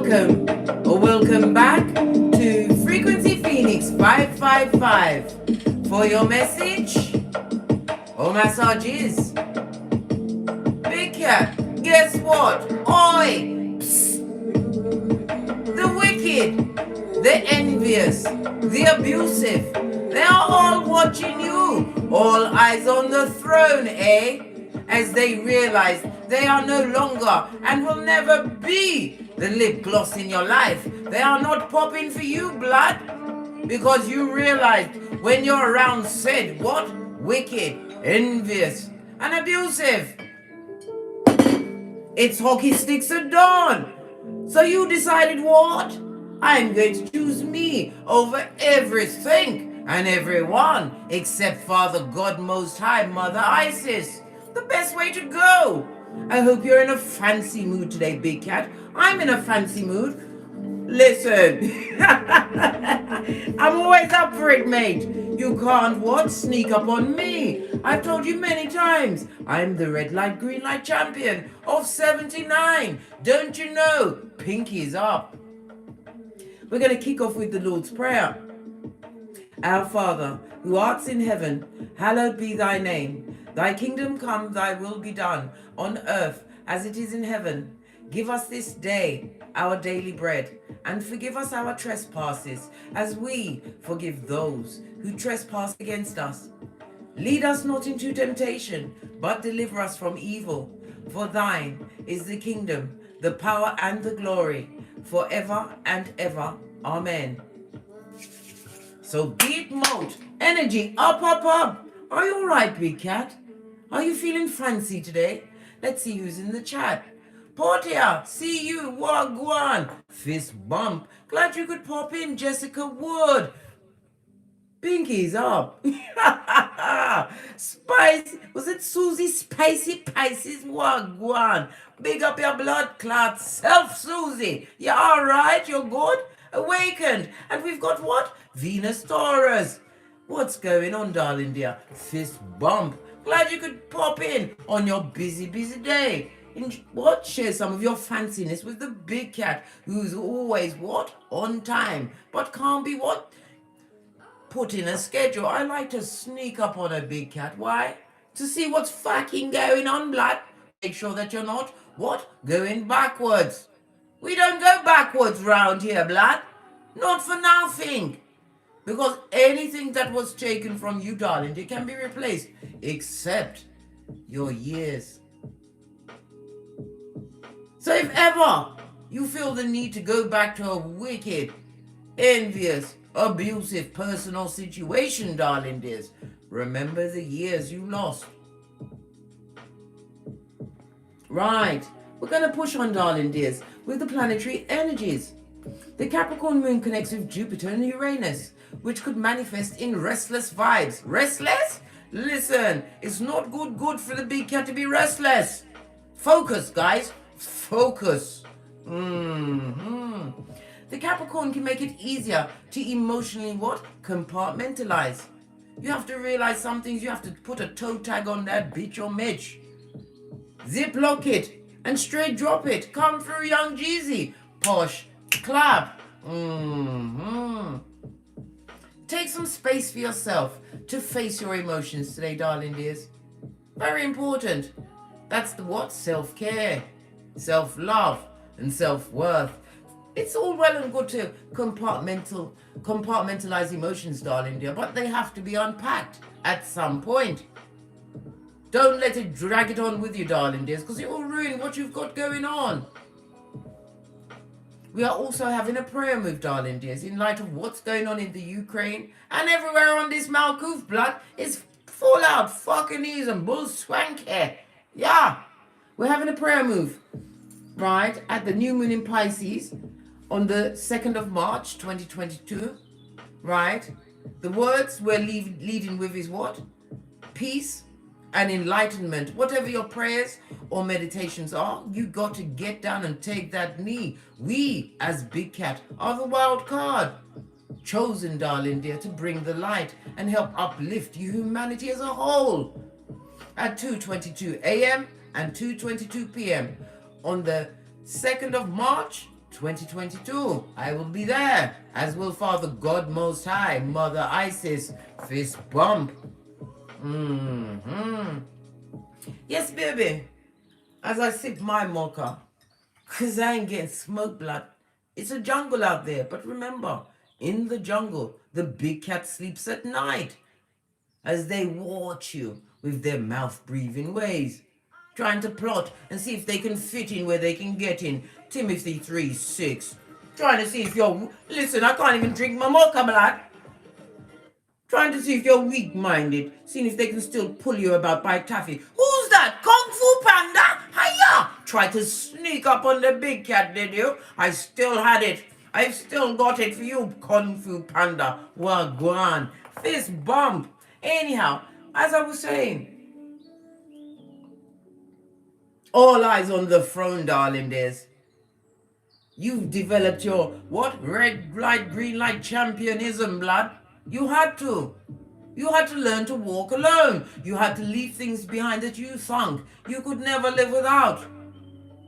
Welcome back to Frequency Phoenix 555 for your message or massages. Big Cat, guess what? Oi! Psst. The wicked, the envious, the abusive, they are all watching you. All eyes on the throne, eh? As they realize they are no longer and will never be the lip gloss in your life. They are not popping for you, blood. Because you realized when you're around said what? Wicked, envious, and abusive. It's hockey sticks at dawn. So you decided what? I'm going to choose me over everything and everyone except Father God Most High, Mother Isis. The best way to go. I hope you're in a fancy mood today, Big Cat. I'm in a fancy mood. Listen, I'm always up for it, mate. You can't what? Sneak up on me. I've told you many times. I'm the red light, green light champion of 79. Don't you know? Pinky's up. We're going to kick off with the Lord's Prayer. Our Father, who art in heaven, hallowed be thy name. Thy kingdom come, thy will be done, on earth as it is in heaven. Give us this day our daily bread, and forgive us our trespasses, as we forgive those who trespass against us. Lead us not into temptation, but deliver us from evil. For thine is the kingdom, the power, and the glory, forever and ever. Amen. So beat mode, energy, up, up, up. Are you all right, Big Cat? Are you feeling fancy today? Let's see who's in the chat. Portia, see you, Wagwan. Fist bump. Glad you could pop in, Jessica Wood. Pinky's up. Spicy, was it Susie Spicy Pisces? Wagwan. Big up your blood clot self, Susie. You all right? You're good? Awakened. And we've got what? Venus Taurus. What's going on, darling dear? Fist bump. Glad you could pop in on your busy day. What? Share some of your fanciness with the Big Cat, who's always what? On time, but can't be what? Put in a schedule. I like to sneak up on a Big Cat. Why? To see what's fucking going on, blood. Make sure that you're not what? Going backwards. We don't go backwards round here, blood. Not for nothing. Because anything that was taken from you, darling, it can be replaced, except your years. So if ever you feel the need to go back to a wicked, envious, abusive personal situation, darling dears, remember the years you lost. Right, we're going to push on, darling dears, with the planetary energies. The Capricorn moon connects with Jupiter and Uranus, which could manifest in restless vibes. Restless? Listen, it's not good for the Big Cat to be restless. Focus, guys. Focus. The Capricorn can make it easier to emotionally what? Compartmentalize. You have to realize some things. You have to put a toe tag on that bitch or Mitch. Zip lock it and straight drop it. Come through, young Jeezy. Posh. Clap. Take some space for yourself to face your emotions today, darling dears. Very important. That's the what? Self-care, self-love, and self-worth. It's all well and good to compartmentalize emotions, darling dear, but they have to be unpacked at some point. Don't let it drag it on with you, darling dears, because it will ruin what you've got going on. We are also having a prayer move, darling dears, in light of what's going on in the Ukraine and everywhere on this Malkuth blood. It's full out fucking ease and bull swanky. Yeah, we're having a prayer move, right, at the new moon in Pisces on the 2nd of March, 2022, right? The words we're leading with is what? Peace and enlightenment. Whatever your prayers or meditations are, you got to get down and take that knee. We, as Big Cat, are the wild card. Chosen, darling dear, to bring the light and help uplift humanity as a whole. At 2:22 a.m. and 2:22 p.m. on the 2nd of March, 2022. I will be there, as will Father God Most High, Mother Isis, fist bump. Yes, baby. As I sip my mocha, cause I ain't getting smoke blood. It's a jungle out there, but remember, in the jungle, the big cat sleeps at night, as they watch you with their mouth-breathing ways, trying to plot and see if they can fit in where they can get in. Timothy 3:6. Trying to see if you're... Listen, I can't even drink my mocha blood. Trying to see if you're weak-minded, seeing if they can still pull you about by taffy. Who's that? Kung Fu Panda? Hiya! Tried to sneak up on the big cat, did you? I still had it. I've still got it for you, Kung Fu Panda. Wagwan. Fist bump. Anyhow, as I was saying, all eyes on the throne, darling dears. You've developed your, what? Red light, green light championism, blood. You had to. You had to learn to walk alone. You had to leave things behind that you thunk you could never live without.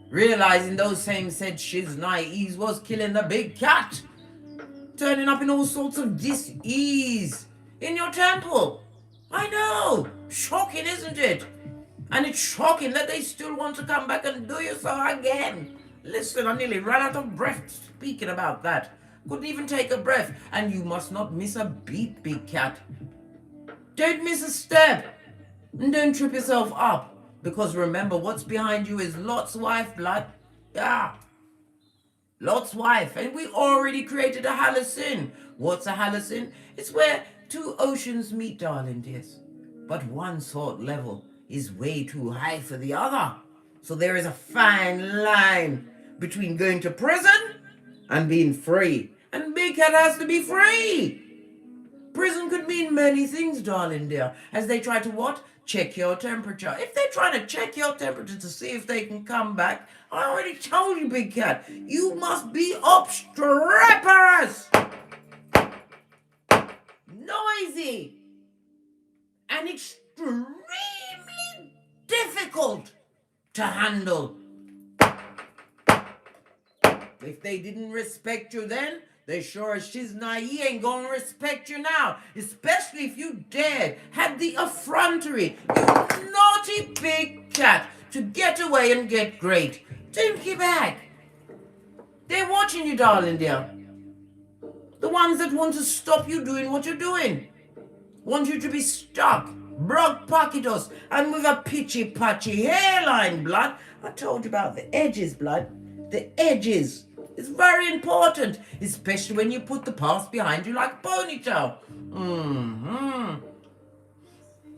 Realizing those same said shiznai's was killing the big cat. Turning up in all sorts of dis-ease in your temple. I know. Shocking, isn't it? And it's shocking that they still want to come back and do you so again. Listen, I nearly ran out of breath speaking about that. Couldn't even take a breath. And you must not miss a beat, big cat. Don't miss a step. And don't trip yourself up. Because remember, what's behind you is Lot's wife, blood. Yeah. Lot's wife. And we already created a halocene. What's a halocene? It's where two oceans meet, darling dears. But one salt level is way too high for the other. So there is a fine line between going to prison and being free. And Big Cat has to be free. Prison could mean many things, darling dear, as they try to what? Check your temperature. If they're trying to check your temperature to see if they can come back, I already told you, Big Cat, you must be obstreperous, noisy, and extremely difficult to handle. If they didn't respect you then, they sure as shiznai ain't gonna respect you now. Especially if you dared, had the effrontery, you naughty big cat, to get away and get great. Don't get back. They're watching you, darling dear. The ones that want to stop you doing what you're doing. Want you to be stuck, broke pocketos, and with a pitchy-patchy hairline, blood. I told you about the edges, blood. The edges. It's very important, especially when you put the past behind you like a ponytail.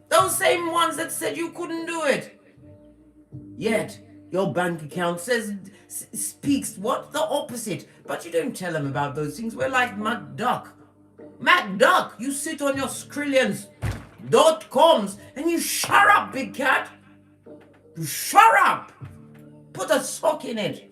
Those same ones that said you couldn't do it. Yet, your bank account speaks what? The opposite. But you don't tell them about those things. We're like MacDuck. MacDuck, you sit on your Skrillions.coms and you shut up, big cat. You shut up. Put a sock in it.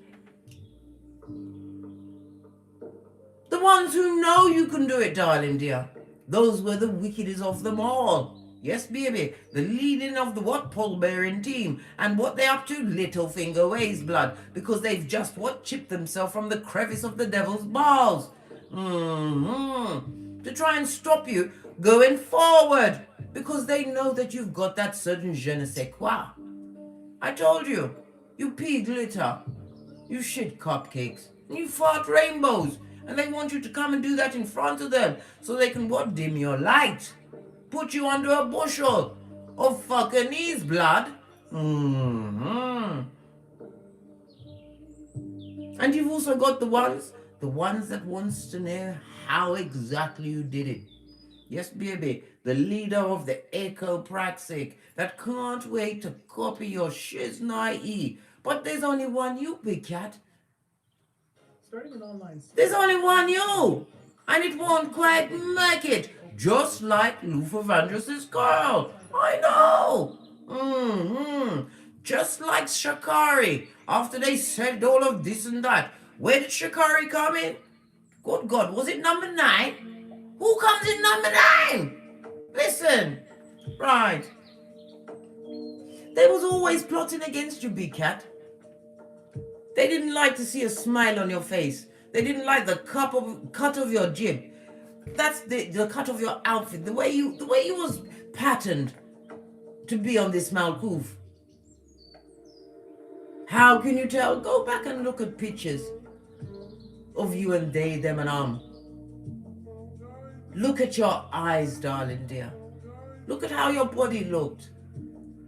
The ones who know you can do it, darling dear. Those were the wickedest of them all. Yes, baby. The leading of the what? Pole-bearing team. And what they up to? Little finger ways, blood. Because they've just what? Chipped themselves from the crevice of the devil's balls. To try and stop you going forward. Because they know that you've got that certain je ne sais quoi. I told you. You pee glitter. You shit cupcakes. And you fart rainbows. And they want you to come and do that in front of them so they can what? Dim your light. Put you under a bushel of fucking knees, blood. And you've also got the ones that wants to know how exactly you did it. Yes, baby, the leader of the ecopraxic that can't wait to copy your shiznai. But there's only one you, big cat. Starting an online. There's only one you, and it won't quite make it. Just like Luther Vandross's girl. I know. Just like Shakari. After they said all of this and that. Where did Shakari come in? Good God, was it number 9? Who comes in number 9? Listen. Right. They was always plotting against you, big cat. They didn't like to see a smile on your face. They didn't like the cut of your jib. That's the cut of your outfit. The way you was patterned to be on this Malkuth. How can you tell? Go back and look at pictures of you and they, them and Look at your eyes, darling dear. Look at how your body looked.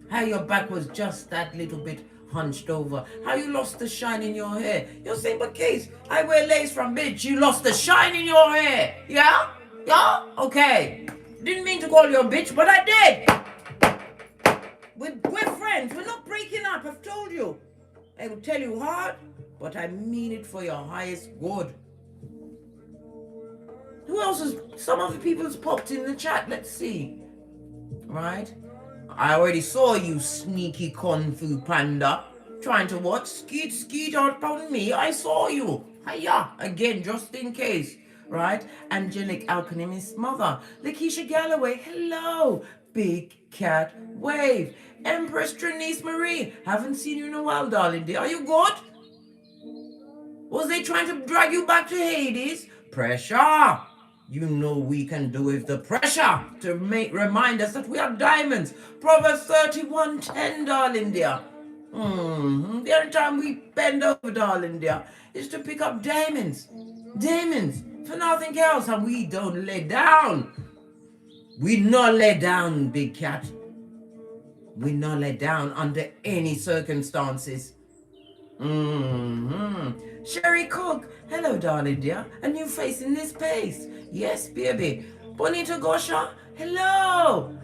How your back was just that little bit hunched over. How you lost the shine in your hair. You're saying, but Case, I wear lace from bitch. You lost the shine in your hair. Yeah? Yeah? Okay. Didn't mean to call you a bitch, but I did. We're friends. We're not breaking up. I've told you. I will tell you hard, but I mean it for your highest good. Who else is... Some other people's popped in the chat. Let's see. Right? I already saw you, sneaky Kung Fu Panda. Trying to what? Skeet out on me. I saw you. Hiya. Again, just in case. Right? Angelic Alchemist Mother. Lakeisha Galloway. Hello. Big Cat Wave. Empress Trinice Marie. Haven't seen you in a while, darling dear. Are you good? Was they trying to drag you back to Hades? Pressure. You know we can do with the pressure to remind us that we are diamonds. Proverbs 31:10, darling dear. The only time we bend over, darling dear, is to pick up diamonds. Diamonds, for nothing else, and we don't lay down. We not lay down, big cat. We not lay down under any circumstances. Sherry Cook, hello darling dear, a new face in this place. Yes baby. Bonita Gosha, hello.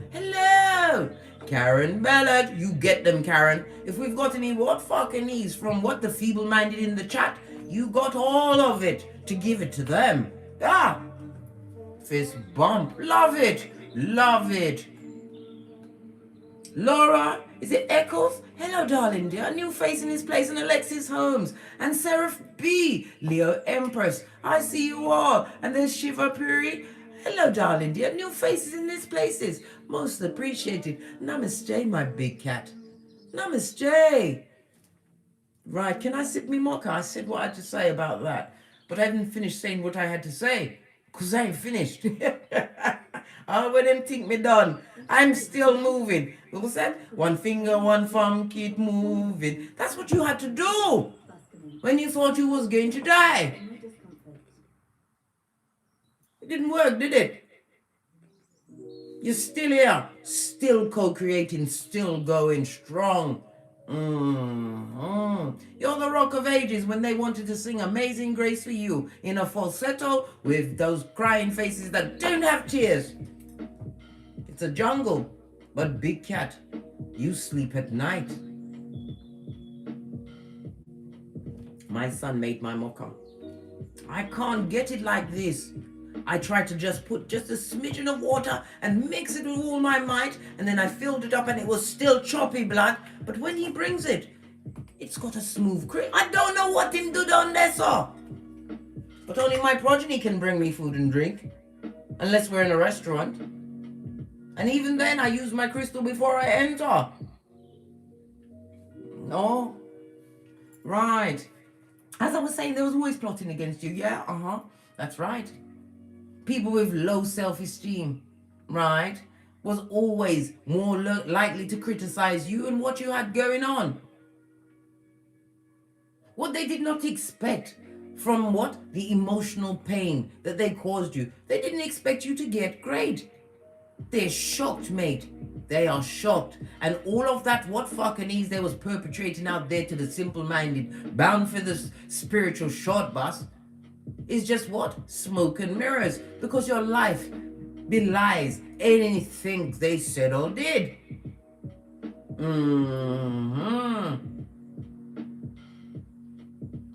Karen Ballard, you get them Karen. If we've got any what fucking knees from what the feeble-minded in the chat, you got all of it to give it to them. Fist bump, love it. Laura, is it Echoes? Hello, darling dear. A new face in this place, and Alexis Holmes. And Seraph B. Leo Empress. I see you all. And there's Shiva Puri. Hello, darling dear. New faces in these places. Most appreciated. Namaste, my big cat. Namaste. Right, can I sip me mocha? I said what I had to say about that. But I didn't finish saying what I had to say. Because I ain't finished. Oh, when them think me done, I'm still moving. Who said? One finger, one thumb, keep moving. That's what you had to do when you thought you was going to die. It didn't work, did it? You're still here, still co-creating, still going strong. You're the Rock of Ages when they wanted to sing Amazing Grace for you in a falsetto with those crying faces that don't have tears. It's a jungle, but big cat, you sleep at night. My son made my mocha. I can't get it like this. I tried to just put just a smidgen of water and mix it with all my might, and then I filled it up and it was still choppy blood. But when he brings it, it's got a smooth cream. I don't know what him do down there, sir. But only my progeny can bring me food and drink, unless we're in a restaurant. And even then, I use my crystal before I enter. No? Right. As I was saying, there was always plotting against you. Yeah, that's right. People with low self-esteem, right, was always more likely to criticize you and what you had going on. What they did not expect from what? The emotional pain that they caused you. They didn't expect you to get great. They're shocked, mate. They are shocked. And all of that, what fucking is they was perpetrating out there to the simple-minded, bound for the spiritual short bus, is just what? Smoke and mirrors. Because your life belies anything they said or did.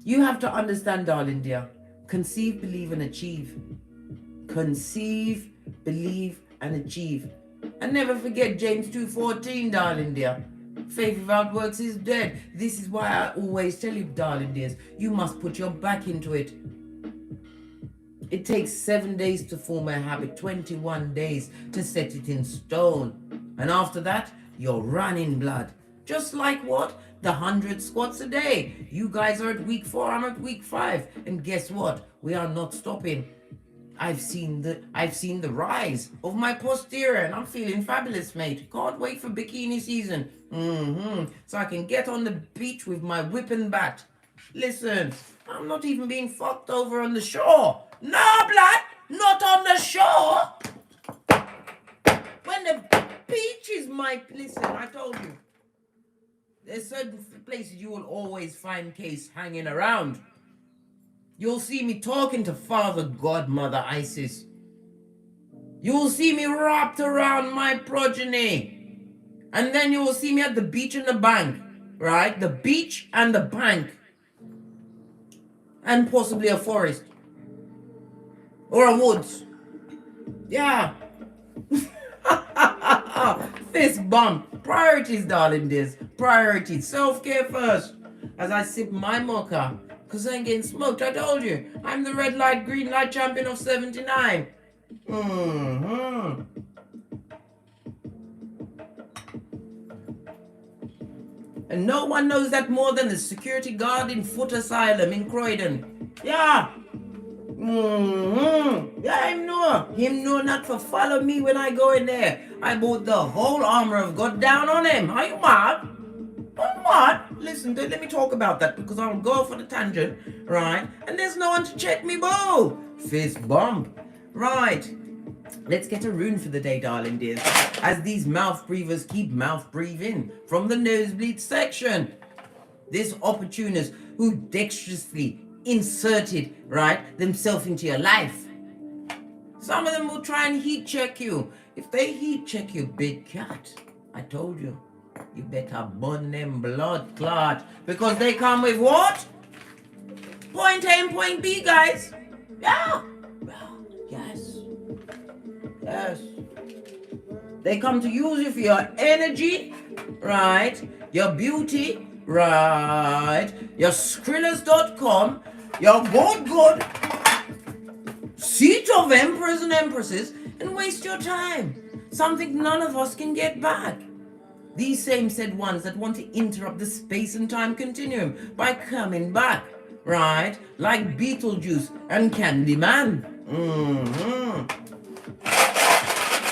You have to understand, darling dear. Conceive, believe, and achieve. Conceive, believe, and achieve. And never forget James 2:14, darling dear. Faith without works is dead. This is why I always tell you, darling dears, you must put your back into it. It takes 7 days to form a habit, 21 days to set it in stone. And after that, you're running blood. Just like what? the 100 squats a day. You guys are at week 4, I'm at week 5. And guess what? We are not stopping. I've seen the rise of my posterior, and I'm feeling fabulous, mate. Can't wait for bikini season. So I can get on the beach with my whipping bat. Listen, I'm not even being fucked over on the shore. No, blood, not on the shore. When the beach is my... Listen, I told you. There's certain places you will always find case hanging around. You'll see me talking to Father Godmother Isis. You'll see me wrapped around my progeny. And then you will see me at the beach and the bank. Right? The beach and the bank. And possibly a forest. Or a woods. Yeah. Fist bump. Priorities, darling dears. Priorities. Self-care first. As I sip my mocha. Because I ain't getting smoked. I told you. I'm the red light, green light champion of 79. And no one knows that more than the security guard in Foot Asylum in Croydon. Yeah. Yeah, him know not to follow me when I go in there. I bought the whole armor of God down on him. Are you mad? What? Listen, let me talk about that because I'll go off on a tangent, right? And there's no one to check me, boo. Fist bump. Right. Let's get a rune for the day, darling dears. As these mouth breathers keep mouth breathing from the nosebleed section. This opportunist who dexterously inserted, right, themselves into your life. Some of them will try and heat check you. If they heat check you, big cat, I told you. You better burn them blood clot. Because they come with what? Point A and point B, guys. Yeah. Yes. Yes. They come to use you for your energy, right? Your beauty, right? Your Skrillers.com, your good seat of emperors and empresses, and waste your time. Something none of us can get back. These same said ones that want to interrupt the space and time continuum by coming back, right? Like Beetlejuice and Candyman.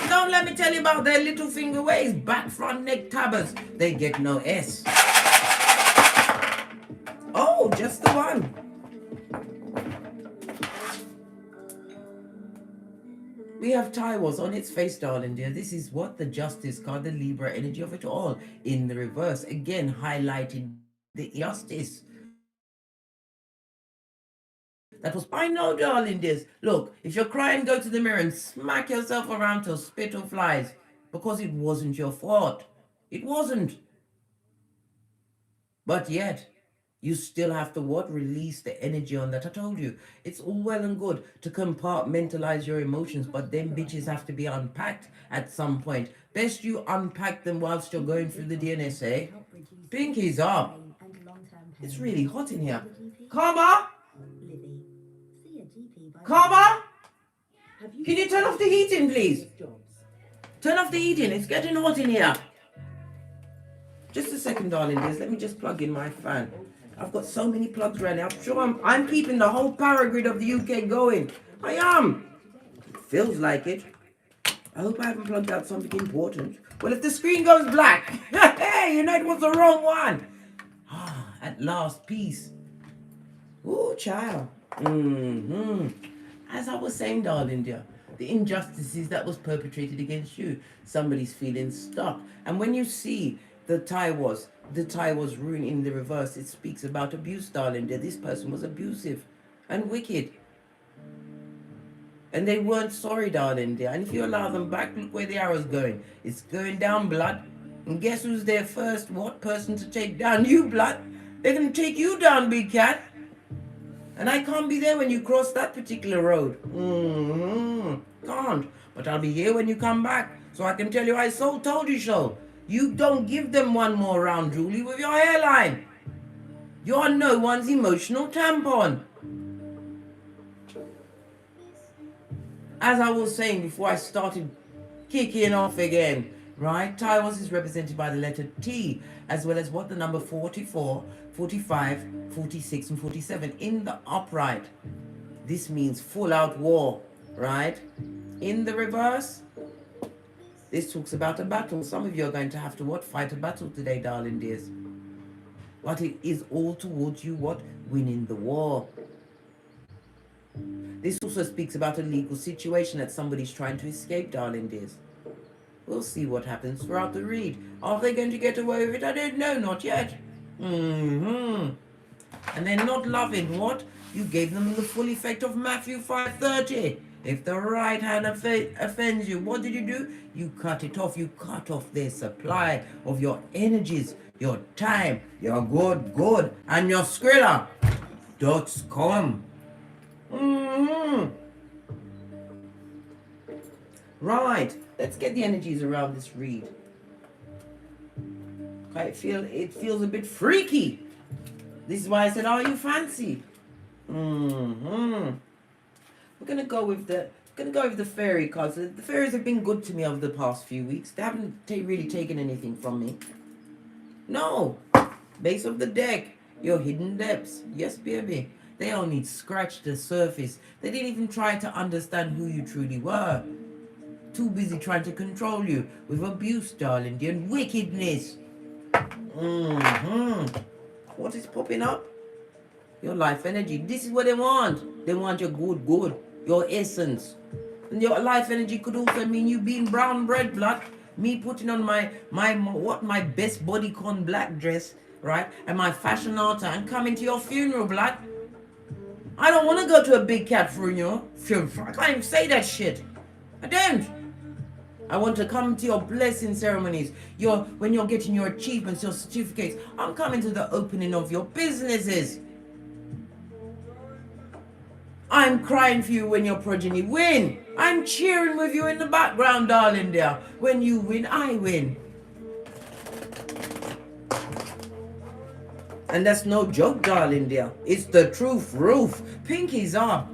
Don't let me tell you about their little finger ways, back front neck tabbers. They get no S. Oh, just the one. We have Taiwas on its face, darling dear. This is what the Justice card, the Libra energy of it all. In the reverse, again highlighted the Justice. That was, I know, darling dears. Look, if you're crying, go to the mirror and smack yourself around till spittle flies. Because it wasn't your fault. It wasn't. But yet, you still have to what? Release the energy on that. I told you, it's all well and good to compartmentalize your emotions, but them bitches have to be unpacked at some point. Best you unpack them whilst you're going through the DNSA. Pinky's up. It's really hot in here. Karma? Karma? Can you turn off the heating, please? Turn off the heating. It's getting hot in here. Just a second, darling dears. Let me just plug in my fan. I've got so many plugs right now. I'm sure I'm keeping the whole power grid of the UK going. I am. It feels like it. I hope I haven't plugged out something important. Well, if the screen goes black, hey, you know it was the wrong one. At last, peace. Ooh, child. As I was saying, darling dear, the injustices that was perpetrated against you. Somebody's feeling stuck. And when you see the Taiwas rune in the reverse, it speaks about abuse, darling dear. This person was abusive and wicked. And they weren't sorry, darling dear. And if you allow them back, look where the arrow's going. It's going down, blood. And guess who's their first person to take down? You, blood. They're going to take you down, big cat. And I can't be there when you cross that particular road. Can't. But I'll be here when you come back. So I can tell you I so told you so. You don't give them one more round, Julie, with your hairline. You're no one's emotional tampon. As I was saying before I started kicking off again, right? Taurus is represented by the letter T, as well as what? The number 44, 45, 46, and 47 in the upright. This means full out war, right? In the reverse, this talks about a battle. Some of you are going to have to what? Fight a battle today, darling dears. But it is all towards you what? Winning the war. This also speaks about a legal situation that somebody's trying to escape, darling dears. We'll see what happens throughout the read. Are they going to get away with it? I don't know, not yet. And they're not loving what? You gave them the full effect of Matthew 5:30. If the right hand offends you, what did you do? You cut it off. You cut off their supply of your energies, your time, your good, and your skrilla. .com. Right, let's get the energies around this read. It feels a bit freaky. This is why I said, are you fancy? We're gonna go with the fairy cards. The fairies have been good to me over the past few weeks. They haven't really taken anything from me. No, base of the deck, your hidden depths. Yes, baby. They only scratched the surface. They didn't even try to understand who you truly were. Too busy trying to control you with abuse, darling, and wickedness. What is popping up? Your life energy. This is what they want. They want your good, your essence. And your life energy could also mean you being brown bread, blood. Me putting on my best bodycon black dress, right? And my fashion altar and coming to your funeral, blood. I don't want to go to a big cat funeral. I can't even say that shit. I don't. I want to come to your blessing ceremonies, when you're getting your achievements, your certificates. I'm coming to the opening of your businesses. I'm crying for you when your progeny win. I'm cheering with you in the background, darling dear. When you win, I win. And that's no joke, darling dear. It's the truth, roof. Pinkies up.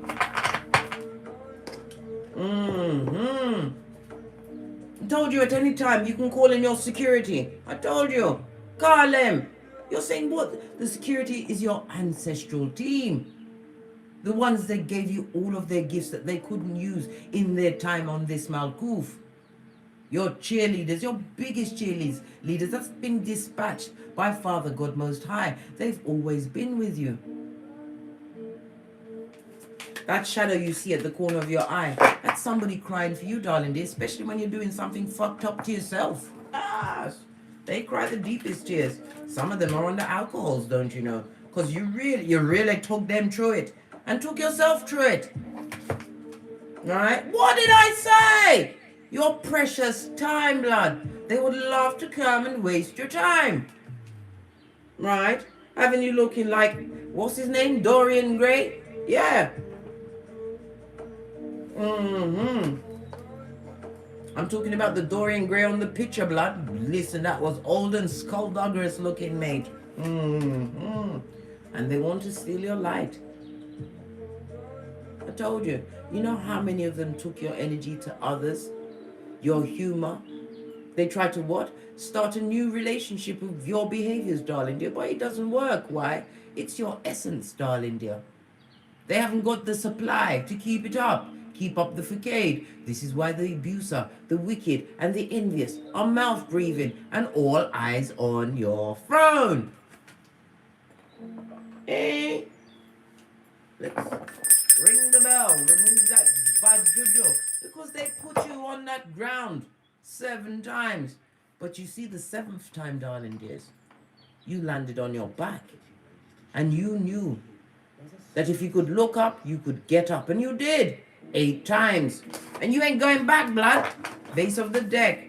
I told you at any time you can call in your security. I told you. Call them. You're saying what? The security is your ancestral team. The ones that gave you all of their gifts that they couldn't use in their time on this Malkuth. Your cheerleaders, your biggest cheerleaders that's been dispatched by Father God Most High. They've always been with you. That shadow you see at the corner of your eye, that's somebody crying for you, darling, especially when you're doing something fucked up to yourself. They cry the deepest tears. Some of them are on the alcohols, don't you know? Because you really took them through it. And took yourself through it. Alright? What did I say? Your precious time, blood. They would love to come and waste your time. Right? Having you looking like, what's his name? Dorian Gray? Yeah. I'm talking about the Dorian Gray on the picture, blood. Listen, that was old and skullduggerous looking, mate. And they want to steal your light. I told you. You know how many of them took your energy to others? Your humor? They try to what? Start a new relationship with your behaviors, darling dear. But it doesn't work. Why? It's your essence, darling dear. They haven't got the supply to keep it up. Keep up the facade. This is why the abuser, the wicked, and the envious are mouth breathing and all eyes on your throne. Let's ring the bell. Remove that bad juju. Because they put you on that ground 7 times. But you see the 7th time, darling dears, you landed on your back. And you knew that if you could look up, you could get up. And you did. 8 times. And you ain't going back, blood. Base of the deck.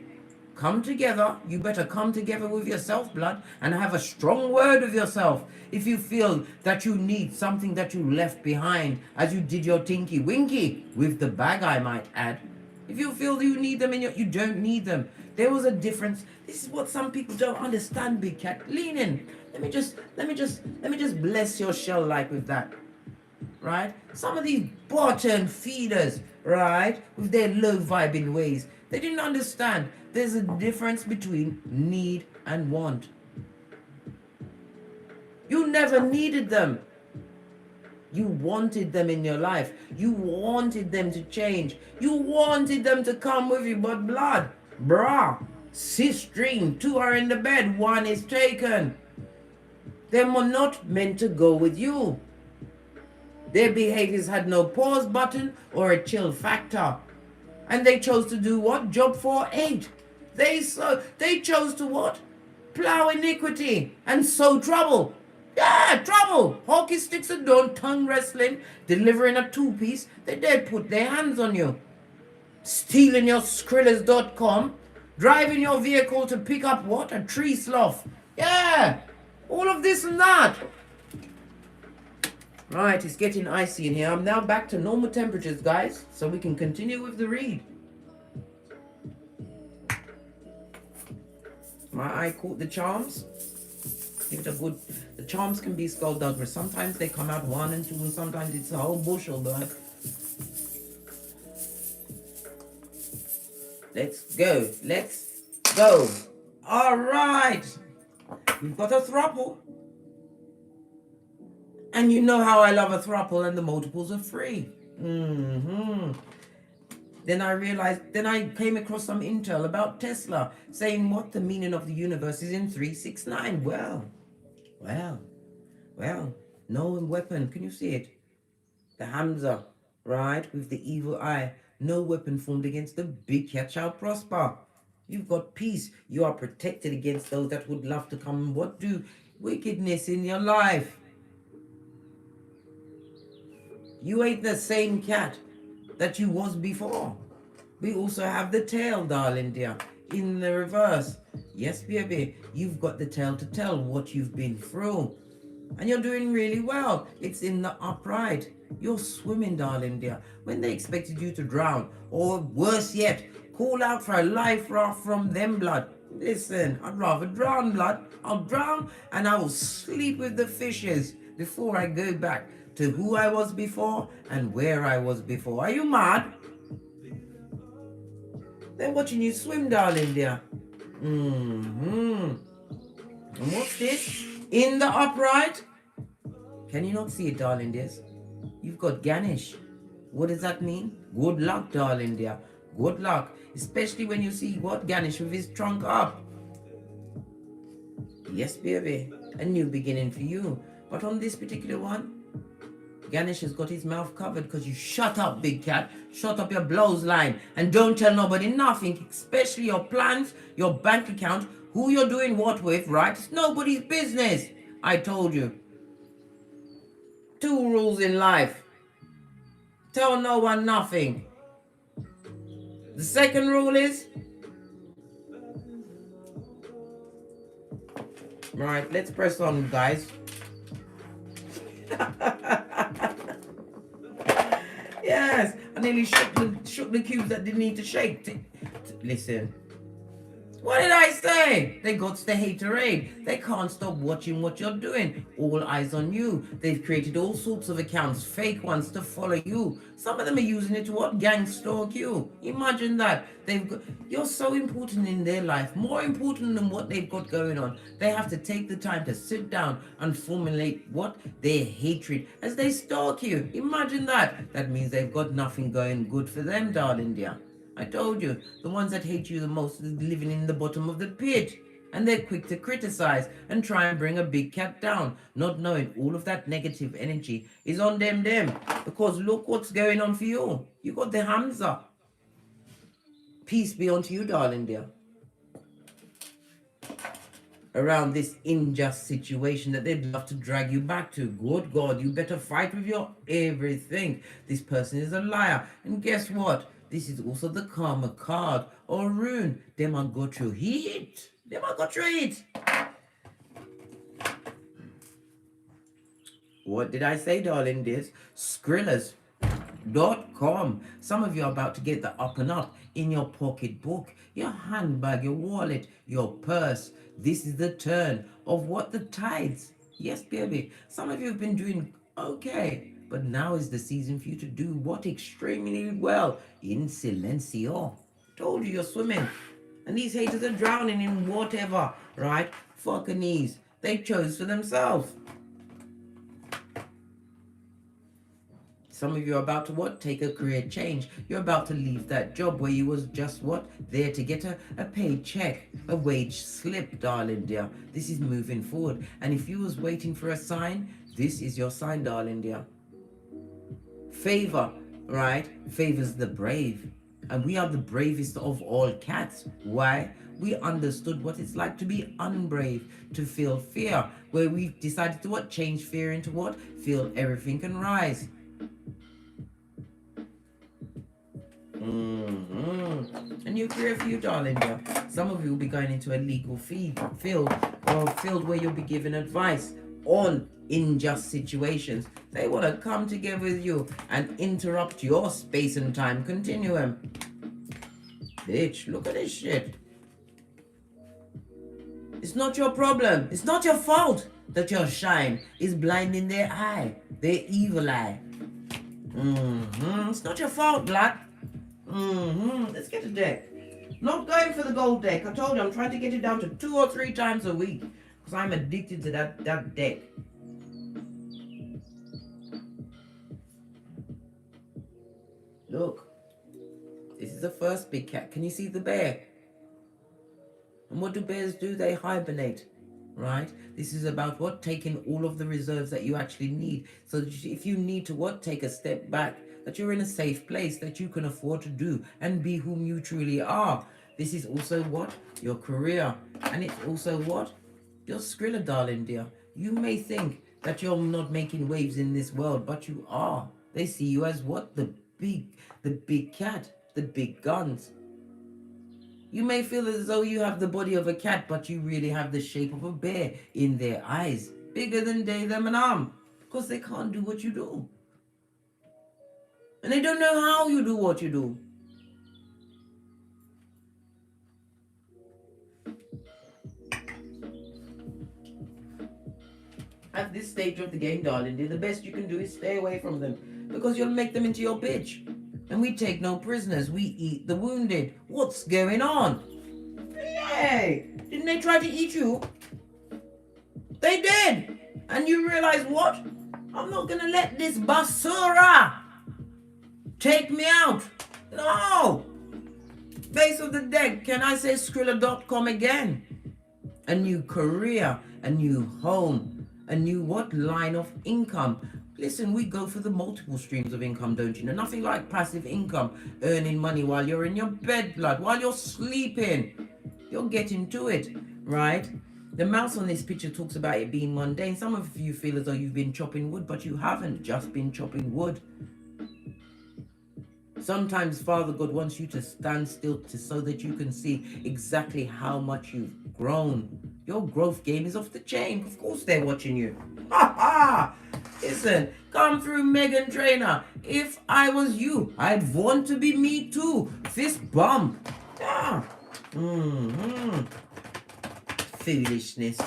Come together. You better come together with yourself, blood, and have a strong word with yourself. If you feel that you need something that you left behind as you did your tinky winky with the bag, I might add. If you feel you need them and you don't need them. There was a difference. This is what some people don't understand, Big Cat. Lean in. Let me just bless your shell like with that. right? Some of these bottom feeders, right, with their low vibing ways, they didn't understand there's a difference between need and want. You never needed them. You wanted them in your life. You wanted them to change. You wanted them to come with you, but blood, brah, cis string, 2 are in the bed, 1 is taken. They were not meant to go with you. Their behaviors had no pause button or a chill factor. And they chose to do what? Job 4-8. They chose to what? Plow iniquity and sow trouble. Yeah, trouble. Hockey sticks and don't tongue wrestling, delivering a 2-piece. They dare put their hands on you. Stealing your Skrillers.com, driving your vehicle to pick up what? A tree slough. Yeah, all of this and that. Right, it's getting icy in here. I'm now back to normal temperatures, guys, so we can continue with the read. My eye caught the charms. Give it a good... The charms can be skullduggery. Sometimes they come out 1 and 2, and sometimes it's a whole bushel, but... Let's go. Let's go. All right. We've got a throuple. And you know how I love a throuple, and the multiples are 3. Then I realized, then I came across some intel about Tesla saying what the meaning of the universe is in 369. Well, no weapon. Can you see it? The Hamza, right, with the evil eye. No weapon formed against the big cat shall prosper. You've got peace. You are protected against those that would love to come and what do wickedness in your life. You ain't the same cat that you was before. We also have the tail, darling dear, in the reverse. Yes, baby, you've got the tail to tell what you've been through. And you're doing really well. It's in the upright. You're swimming, darling dear. When they expected you to drown, or worse yet, call out for a life raft from them, blood. Listen, I'd rather drown, blood. I'll drown and I will sleep with the fishes before I go back to who I was before and where I was before. Are you mad? They're watching you swim, darling dear. And what's this? In the upright? Can you not see it, darling dears? You've got Ganesh. What does that mean? Good luck, darling dear. Good luck. Especially when you see what? Ganesh with his trunk up. Yes, baby. A new beginning for you. But on this particular one, Ganesh has got his mouth covered because you shut up, big cat. Shut up your blows line and don't tell nobody nothing, especially your plans, your bank account, who you're doing what with, right? It's nobody's business. I told you. 2 rules in life. Tell no one nothing. The second rule is... Right, let's press on, guys. Yes, I nearly shook the cubes that didn't need to shake. Listen. What did I say? They got the haterade. They can't stop watching what you're doing. All eyes on you. They've created all sorts of accounts, fake ones to follow you. Some of them are using it to what? Gang stalk you. Imagine that. You're so important in their life, more important than what they've got going on. They have to take the time to sit down and formulate what? Their hatred as they stalk you. Imagine that. That means they've got nothing going good for them, darling dear. I told you, the ones that hate you the most are living in the bottom of the pit. And they're quick to criticize and try and bring a big cat down, not knowing all of that negative energy is on them. Because look what's going on for you. You got the Hamza. Peace be unto you, darling dear. Around this unjust situation that they'd love to drag you back to. Good God, you better fight with your everything. This person is a liar. And guess what? This is also the karma card or rune. Them are got your heat. Them are got your heat. What did I say, darling dears? Skrillers.com. Some of you are about to get the up and up in your pocketbook, your handbag, your wallet, your purse. This is the turn of what? The tides. Yes, baby. Some of you have been doing okay. But now is the season for you to do what extremely well in silencio. Told you you're swimming. And these haters are drowning in whatever, right? Fucking these. They chose for themselves. Some of you are about to what? Take a career change. You're about to leave that job where you was just what? There to get a paid check, a wage slip, darling dear. This is moving forward. And if you was waiting for a sign, this is your sign, darling dear. Favor, right? Favors the brave. And we are the bravest of all cats. Why? We understood what it's like to be unbrave, to feel fear, where we've decided to what? Change fear into what? Feel everything can rise. A new career for you, darling dear. Some of you will be going into a legal field or a field where you'll be giving advice on unjust situations. They want to come together with you and interrupt your space and time continuum. Bitch, look at this shit. It's not your problem. It's not your fault that your shine is blinding their eye, their evil eye. It's not your fault, blood. Let's get a deck. Not going for the gold deck. I told you I'm trying to get it down to 2 or 3 times a week because I'm addicted to that deck. Look, this is the first big cat. Can you see the bear? And what do bears do? They hibernate, right? This is about what? Taking all of the reserves that you actually need. So that if you need to what? Take a step back, that you're in a safe place, that you can afford to do and be whom you truly are. This is also what? Your career. And it's also what? Your Skrilla, darling dear. You may think that you're not making waves in this world, but you are. They see you as what? The big cat, the big guns. You may feel as though you have the body of a cat, but you really have the shape of a bear in their eyes. Bigger than they, them, and because they can't do what you do. And they don't know how you do what you do. At this stage of the game, darling, the best you can do is stay away from them, because you'll make them into your bitch. And we take no prisoners. We eat the wounded. What's going on? Hey, didn't they try to eat you? They did. And you realize what? I'm not going to let this basura take me out. No. Base of the deck. Can I say Skrilla.com again? A new career, a new home, a new what? Line of income. Listen, we go for the multiple streams of income, don't you know? Nothing like passive income, earning money while you're in your bed, blood, while you're sleeping. You're getting to it, right? The mouse on this picture talks about it being mundane. Some of you feel as though you've been chopping wood, but you haven't just been chopping wood. Sometimes Father God wants you to stand still so that you can see exactly how much you've grown. Your growth game is off the chain. Of course they're watching you. Ha ha! Listen, come through Megan Trainor. If I was you, I'd want to be me too. Fist bump. Yeah. Foolishness.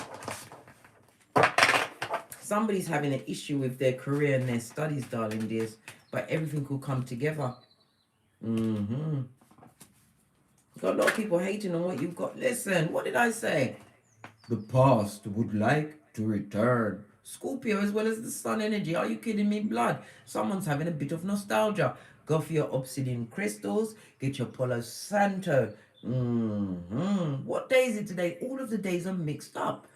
Somebody's having an issue with their career and their studies, darling dears. But everything will come together. Got a lot of people hating on what you've got. Listen, what did I say? The past would like to return. Scorpio as well as the sun energy. Are you kidding me, blood? Someone's having a bit of nostalgia. Go for your obsidian crystals. Get your Palo Santo. What day is it today? All of the days are mixed up.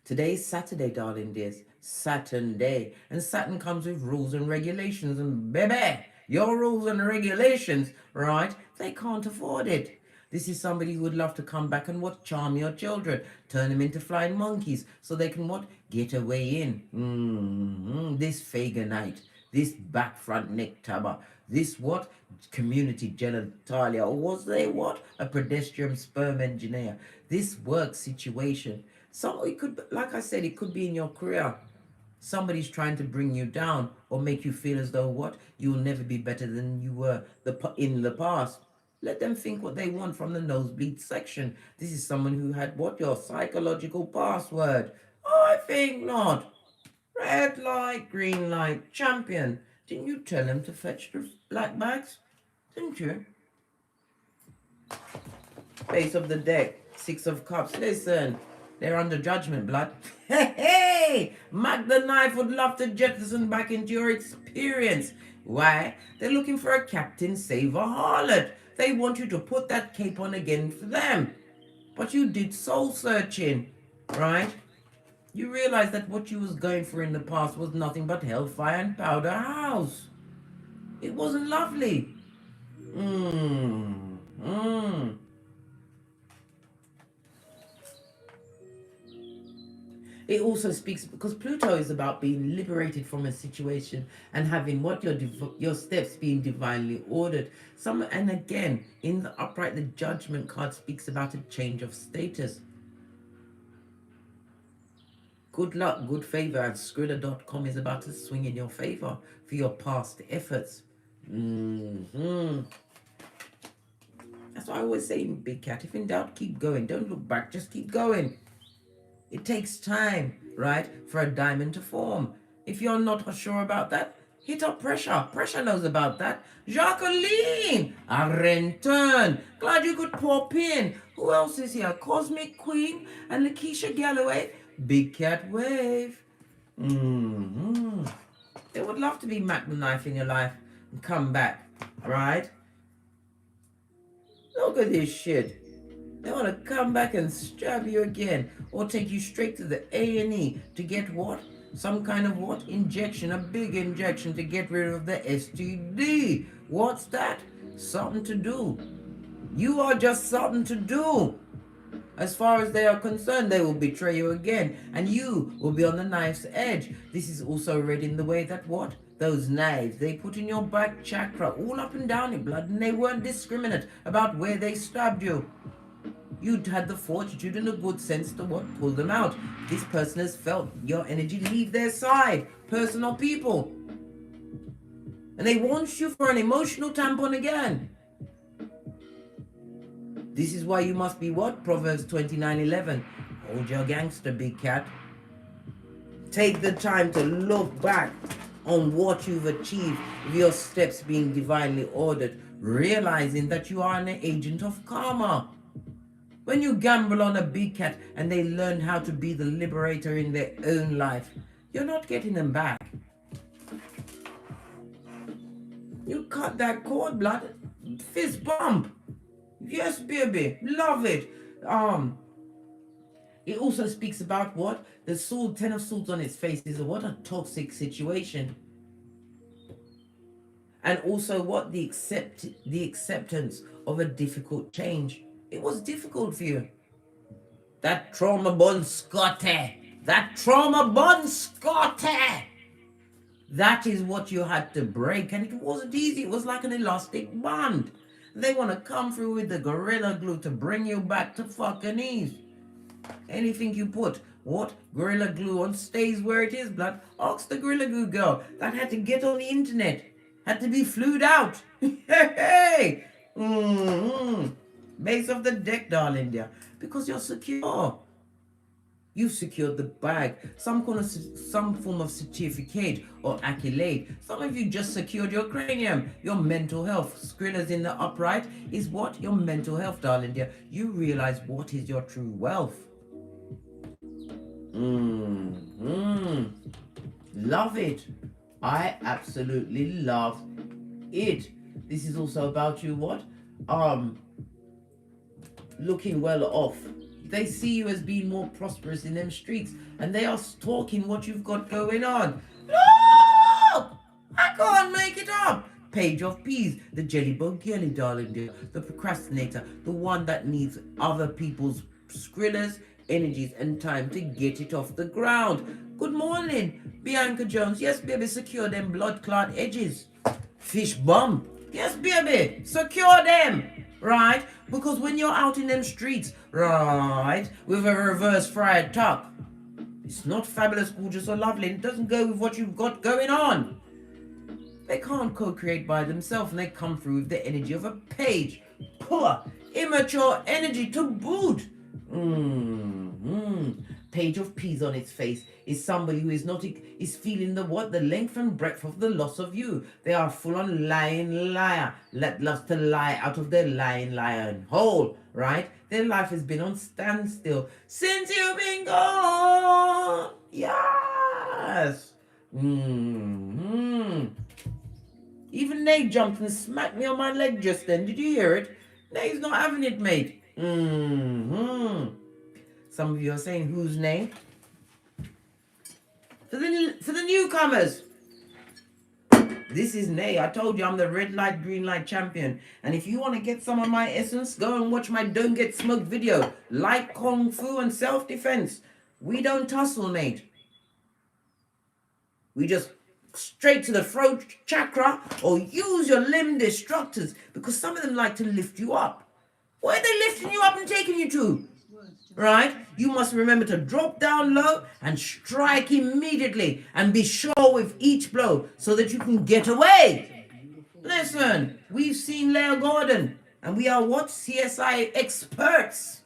Today's Saturday, darling dears. Saturn day. And Saturn comes with rules and regulations. And baby, your rules and regulations, right? They can't afford it. This is somebody who would love to come back and what? Charm your children. Turn them into flying monkeys so they can what? Get away in. This Faganite. This back front neck tabber. This what? Community genitalia. Or was they what? A pedestrian sperm engineer. This work situation. So it could, like I said, it could be in your career. Somebody's trying to bring you down or make you feel as though what? You'll never be better than you were in the past. Let them think what they want from the nosebleed section. This is someone who had what? Your psychological password. Oh, I think not. Red light, green light, champion. Didn't you tell him to fetch the black bags? Didn't you? Face of the deck, 6 of cups. Listen, they're under judgment, blood. Hey, hey! Mac the Knife would love to jettison back into your experience. Why? They're looking for a captain, save a harlot. They want you to put that cape on again for them. But you did soul searching, right? You realized that what you was going for in the past was nothing but hellfire and powder house. It wasn't lovely. It also speaks because Pluto is about being liberated from a situation and having what your steps being divinely ordered. And again, in the upright, the Judgment card speaks about a change of status. Good luck, good favor, and Skrilla.com is about to swing in your favor for your past efforts. That's what I always say in Big Cat. If in doubt, keep going. Don't look back, just keep going. It takes time, right, for a diamond to form. If you're not sure about that, hit up Pressure. Pressure knows about that. Jacqueline, a return. Glad you could pop in. Who else is here? Cosmic Queen and Lakeisha Galloway. Big Cat Wave. They would love to be Mac the Knife in your life and come back, right? Look at this shit. They want to come back and stab you again or take you straight to the A&E to get what? Some kind of what? Injection, a big injection to get rid of the STD. What's that? Something to do. You are just something to do. As far as they are concerned, they will betray you again and you will be on the knife's edge. This is also read in the way that what? Those knives they put in your back chakra all up and down your blood, and they weren't discriminate about where they stabbed you. You'd had the fortitude and the good sense to what? Pull them out. This person has felt your energy leave their side, person or people. And they want you for an emotional tampon again. This is why you must be what? Proverbs 29:11. Hold your gangster, Big Cat. Take the time to look back on what you've achieved with your steps being divinely ordered, realizing that you are an agent of karma. When you gamble on a Big Cat and they learn how to be the liberator in their own life, you're not getting them back. You cut that cord, blood. Fist bump. Yes, baby. Love it. It also speaks about what? The sword, 10 of swords on its face is what? A toxic situation. And also what? The acceptance of a difficult change. It was difficult for you. That trauma bond Scotty. That trauma bond Scotty. That is what you had to break. And it wasn't easy. It was like an elastic band. They want to come through with the Gorilla Glue to bring you back to fucking ease. Anything you put, what? Gorilla Glue on stays where it is, blood. Ask the Gorilla Glue girl that had to get on the internet. Had to be flued out. Hey! Base of the deck, darling dear. Because you're secure. You've secured the bag. Some form of certificate or accolade. Some of you just secured your cranium, your mental health. Skrilla's in the upright is what? Your mental health, darling dear. You realize what is your true wealth. Love it. I absolutely love it. This is also about you what? Looking well off. They see you as being more prosperous in them streets, and they are stalking what you've got going on. No! I can't make it up. Page of Peas, the jellybug girly, darling dear, the procrastinator, the one that needs other people's Skrilla's energies and time to get it off the ground. Good morning, Bianca Jones. Yes, baby, secure them blood clot edges. Fish bump. Yes, baby, secure them. Right? Because when you're out in them streets, right, with a reverse fried top, it's not fabulous, gorgeous, or lovely. It doesn't go with what you've got going on. They can't co-create by themselves, and they come through with the energy of a page. Poor, immature energy to boot. page of peas on its face is somebody who is not is feeling the length and breadth of the loss of you. They are full on lying liar that loves to lie out of their lying lion hole, right? Their life has been on standstill since you've been gone. Yes. Even Nate jumped and smacked me on my leg just then. Did you hear it? Nate's not having it, mate. Some of you are saying, whose name? For the newcomers. This is Nay. I told you I'm the red light, green light champion. And if you want to get some of my essence, go and watch my Don't Get Smoked video. Light, Kung Fu, and self-defense. We don't tussle, mate. We just straight to the throat chakra or use your limb destructors because some of them like to lift you up. Where are they lifting you up and taking you to? Right? You must remember to drop down low and strike immediately and be sure with each blow so that you can get away. Listen, we've seen Leah Gordon and we are what? CSI experts.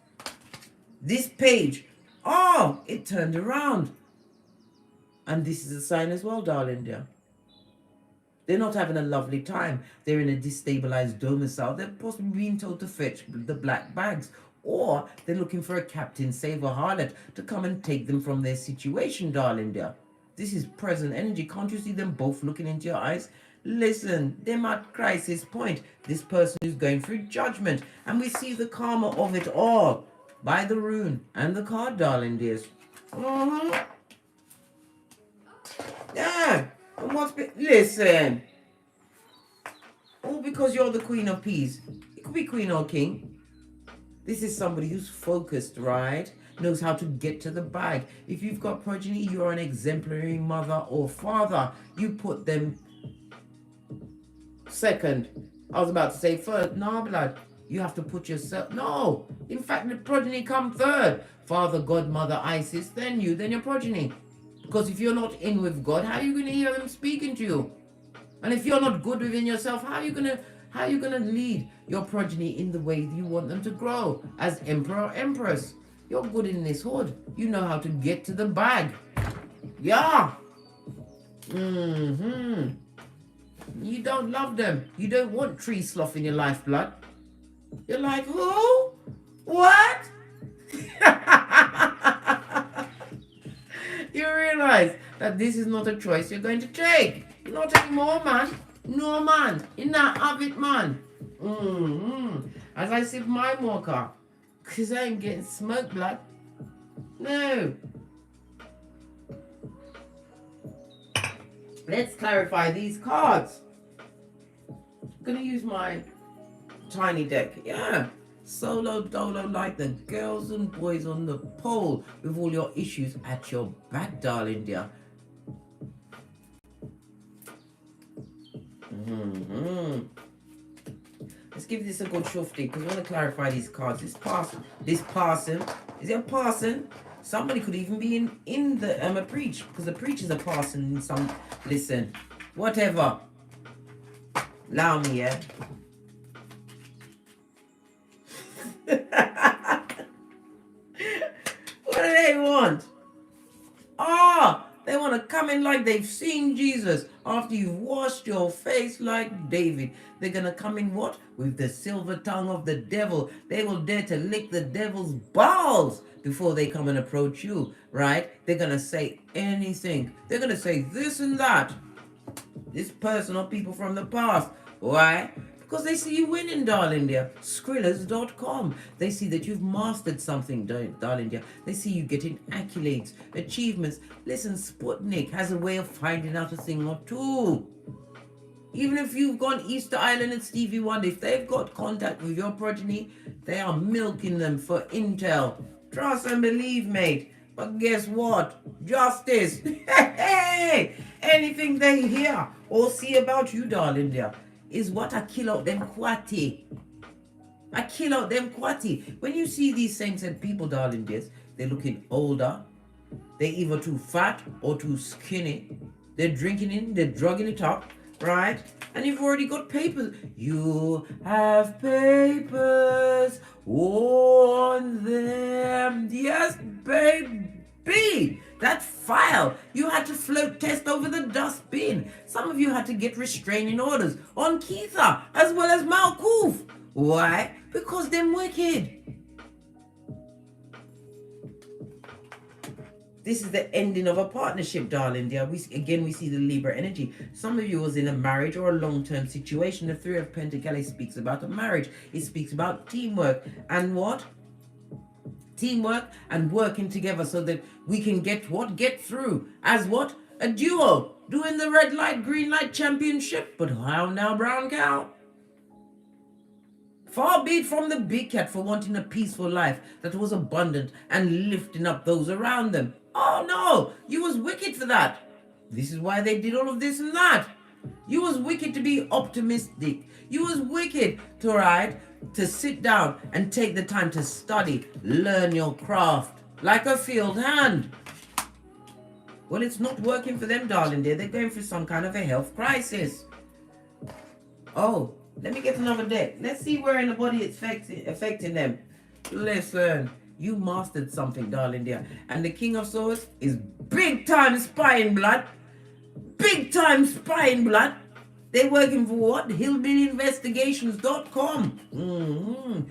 This page, oh, it turned around. And this is a sign as well, darling dear. They're not having a lovely time. They're in a destabilized domicile. They're possibly being told to fetch the black bags. Or they're looking for a captain, save, or harlot to come and take them from their situation, darling dear. This is present energy. Can't you see them both looking into your eyes? Listen, they're at crisis point. This person is going through judgment. And we see the karma of it all by the rune and the card, darling dears. Yeah. And listen. All because you're the queen of peas. It could be queen or king. This is somebody who's focused, right? Knows how to get to the bag. If you've got progeny, you're an exemplary mother or father. You put them second. I was about to say first. No, blood. You have to put yourself... No. In fact, the progeny come third. Father, God, Mother, Isis, then you, then your progeny. Because if you're not in with God, how are you going to hear them speaking to you? And if you're not good within yourself, how are you going to lead your progeny in the way you want them to grow as emperor or empress? You're good in this hood. You know how to get to the bag. Yeah. You don't love them. You don't want tree slough in your lifeblood. You're like, who? What? You realize that this is not a choice you're going to take. Not anymore, man. No, man. You not have it, man. As I sip my mocha, because I ain't getting smoked, blood. No. Let's clarify these cards. I'm going to use my tiny deck. Yeah. Solo dolo like the girls and boys on the pole with all your issues at your back, darling dear. Let's give this a good shufty because we want to clarify these cards. This person, is it a person? Somebody could even be in the a preach because the preach is a person in some. Listen, whatever. Allow me, yeah. What do they want? They want to come in like they've seen Jesus after you've washed your face like David. They're going to come in what? With the silver tongue of the devil. They will dare to lick the devil's balls before they come and approach you, right? They're going to say anything. They're going to say this and that. This person or people from the past. Why? Because they see you winning, darling dear. Skrillers.com. They see that you've mastered something, darling dear. They see you getting accolades, achievements. Listen, Sputnik has a way of finding out a thing or two. Even if you've gone Easter Island and Stevie Wonder, if they've got contact with your progeny, they are milking them for intel. Trust and believe, mate. But guess what? Justice. Hey! Anything they hear or see about you, darling dear, is what I kill out them quati. I kill out them quati. When you see these same said people, darling dears, they're looking older. They're either too fat or too skinny. They're drinking it, they're drugging it up, right? And you've already got papers. You have papers on them. Yes, baby. That file, you had to float test over the dustbin. Some of you had to get restraining orders on Keitha as well as Malkuf. Why? Because they're wicked. This is the ending of a partnership, darling dear. We see the Libra energy. Some of you was in a marriage or a long-term situation. The Three of Pentacles speaks about a marriage. It speaks about teamwork. And what? Teamwork and working together so that we can get what? Get through. As what? A duo. Doing the red light, green light championship. But how now, brown cow? Far be it from the big cat for wanting a peaceful life that was abundant and lifting up those around them. Oh no, you was wicked for that. This is why they did all of this and that. You was wicked to be optimistic. You was wicked to sit down and take the time to study, learn your craft like a field hand. Well, it's not working for them, darling dear. They're going through some kind of a health crisis. Oh, let me get another deck. Let's see where in the body it's affecting them. Listen, you mastered something, darling dear. And the King of Swords is big time spying blood. Big time spying blood. They're working for what? Hillbillyinvestigations.com.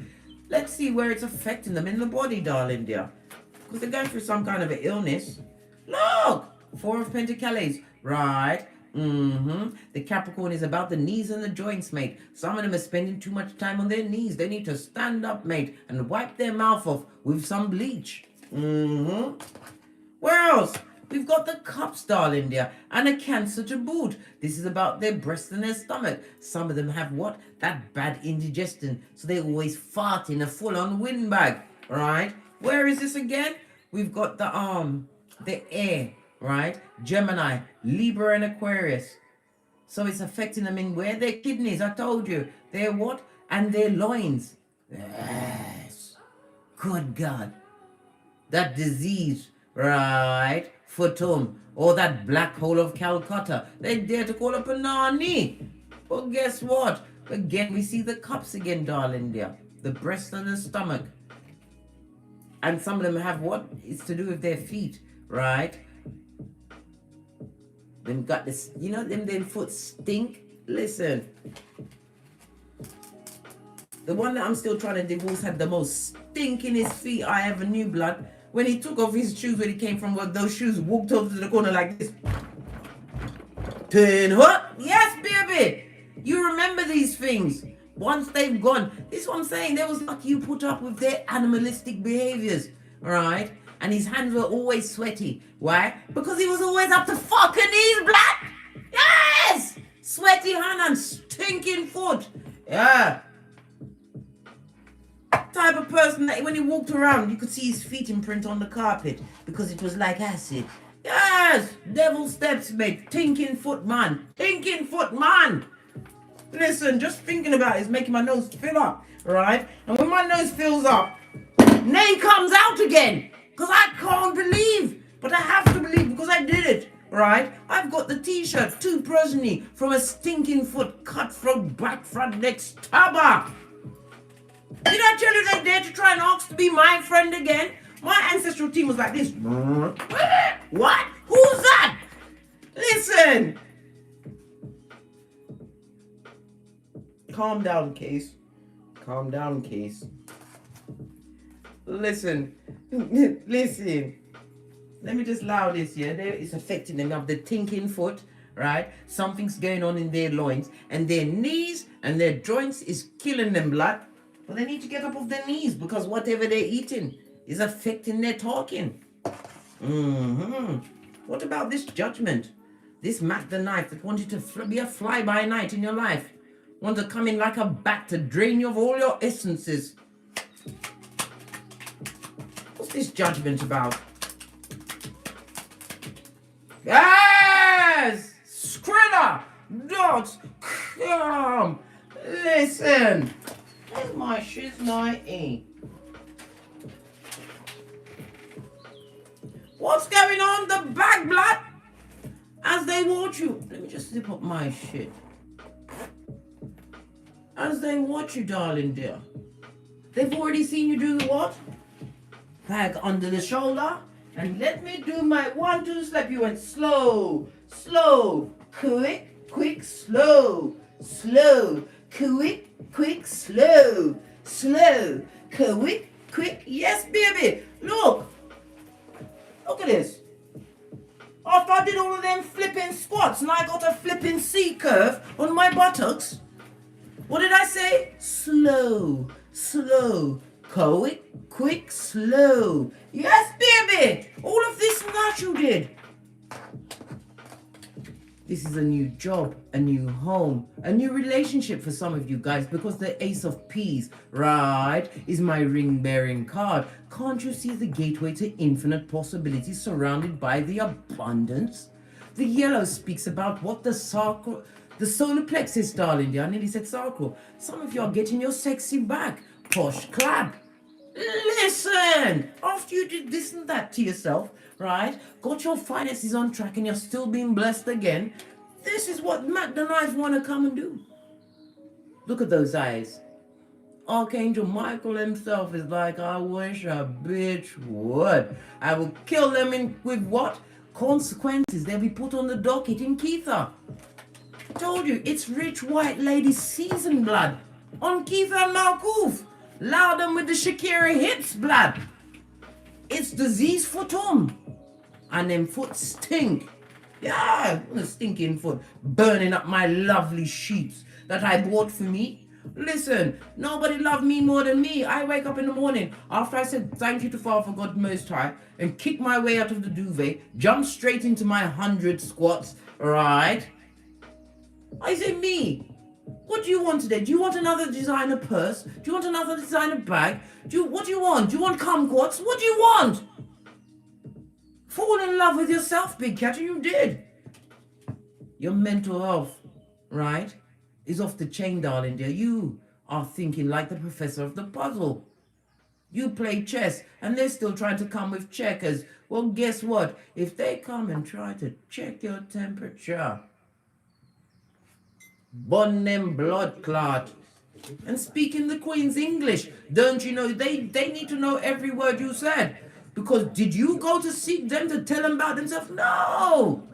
Let's see where it's affecting them in the body, darling dear. Because they're going through some kind of an illness. Look! Four of Pentacles. Right. The Capricorn is about the knees and the joints, mate. Some of them are spending too much time on their knees. They need to stand up, mate, and wipe their mouth off with some bleach. Where else? We've got the Cups, darling dear, and a Cancer to boot. This is about their breast and their stomach. Some of them have what? That bad indigestion, so they always fart in a full-on windbag, right? Where is this again? We've got the air, right? Gemini, Libra, and Aquarius. So it's affecting them in where? Their kidneys, I told you. Their what? And their loins. Yes. Good God. That disease, right? Futum, or that black hole of Calcutta. They dare to call up a Nani. Well, guess what? Again, we see the Cups again, darling dear. The breast and the stomach. And some of them have what? It's to do with their feet, right? Them got this, you know, them foot stink. Listen. The one that I'm still trying to divorce had the most stink in his feet I ever knew, blood. When he took off his shoes when he came from work, those shoes walked over to the corner like this. Turn what? Yes, baby. You remember these things. Once they've gone. This is what I'm saying. They was lucky you put up with their animalistic behaviors. Right? And his hands were always sweaty. Why? Because he was always up to fucking knees, black. Yes! Sweaty hand and stinking foot. Yeah. Type of person that when he walked around, you could see his feet imprint on the carpet because it was like acid. Yes! Devil steps, mate. Tinking foot man. Tinking foot man. Listen, just thinking about it is making my nose fill up. Right? And when my nose fills up, name comes out again. Because I can't believe. But I have to believe because I did it. Right? I've got the t-shirt, too personally, from a stinking foot, cutthroat, back front neck stabber. Did I tell you they dared to try and ask to be my friend again? My ancestral team was like this. What? Who's that? Listen. Calm down, Case. Calm down, Case. Listen. Listen. Let me just allow this here. It's affecting them. They have the tinking foot, right? Something's going on in their loins. And their knees and their joints is killing them, blood. But they need to get up off their knees because whatever they're eating is affecting their talking. What about this Judgment? This Mac the Knife that wanted to be a fly-by-night in your life. Want to come in like a bat to drain you of all your essences. What's this Judgment about? Yes! Skrilla! Dogs! Come! Listen! Where's my shiznai? What's going on? The back, blood? As they watch you. Let me just zip up my shit. As they watch you, darling dear. They've already seen you do the what? Bag under the shoulder. And let me do my 1, 2 step. You went slow, slow, quick, quick, slow, slow, quick, quick, slow, slow, quick, quick. Yes, baby. Look at this. After I did all of them flipping squats and I got a flipping C curve on my buttocks, what did I say? Slow, slow, quick, quick, slow. Yes, baby. All of this natural did. This is a new job, a new home, a new relationship for some of you guys, because the Ace of Peas, right, is my ring-bearing card. Can't you see the gateway to infinite possibilities surrounded by the abundance? The yellow speaks about what the sacral, the solar plexus, darling. I nearly said sacral. Some of you are getting your sexy back. Posh clap. Listen, after you did this and that to yourself, right, got your finances on track and you're still being blessed again, this is what Mac the Knife want to come and do. Look at those eyes. Archangel Michael himself is like, I wish a bitch would. I will kill them with what? Consequences. They'll be put on the docket in Keitha. Told you, it's rich white lady seasoned blood on Keitha and Malkuf. Loud them with the Shakira hips blood. It's disease foot on. And them foot stink. Yeah, a stinking foot. Burning up my lovely sheets that I bought for me. Listen, nobody loved me more than me. I wake up in the morning after I said thank you to Father God Most High and kick my way out of the duvet, jump straight into my 100 squats, right? I say, me. What do you want today? Do you want another designer purse? Do you want another designer bag? What do you want? Do you want kumquats? What do you want? Fall in love with yourself, big cat, and you did. Your mental health, right, is off the chain, darling dear. You are thinking like the professor of the puzzle. You play chess, and they're still trying to come with checkers. Well, guess what? If they come and try to check your temperature, burn them blood clot. And speaking the Queen's English, don't you know, they need to know every word you said. Because did you go to seek them to tell them about themselves? No.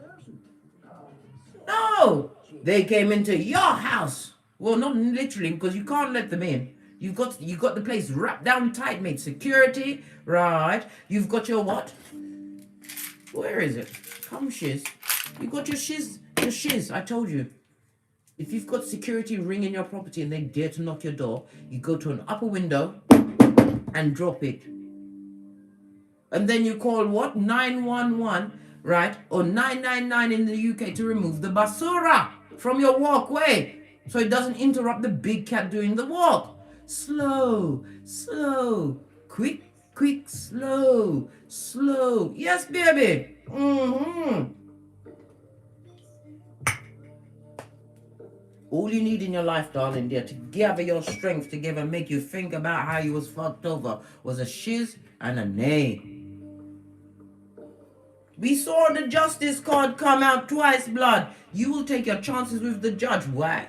No. They came into your house. Well, not literally, because you can't let them in. You got the place wrapped down tight, mate. Security, right? You've got your what? Where is it? Come shiz. You got your shiz. Your shiz, I told you. If you've got security ringing your property and they dare to knock your door, you go to an upper window and drop it. And then you call what? 911, right? Or 999 in the UK to remove the basura from your walkway so it doesn't interrupt the big cat doing the walk. Slow, slow, quick, quick, slow, slow. Yes, baby. All you need in your life, darling dear, to gather your strength together and make you think about how you was fucked over was a shiz and a nay. We saw the justice card come out twice, blood. You will take your chances with the judge. Why?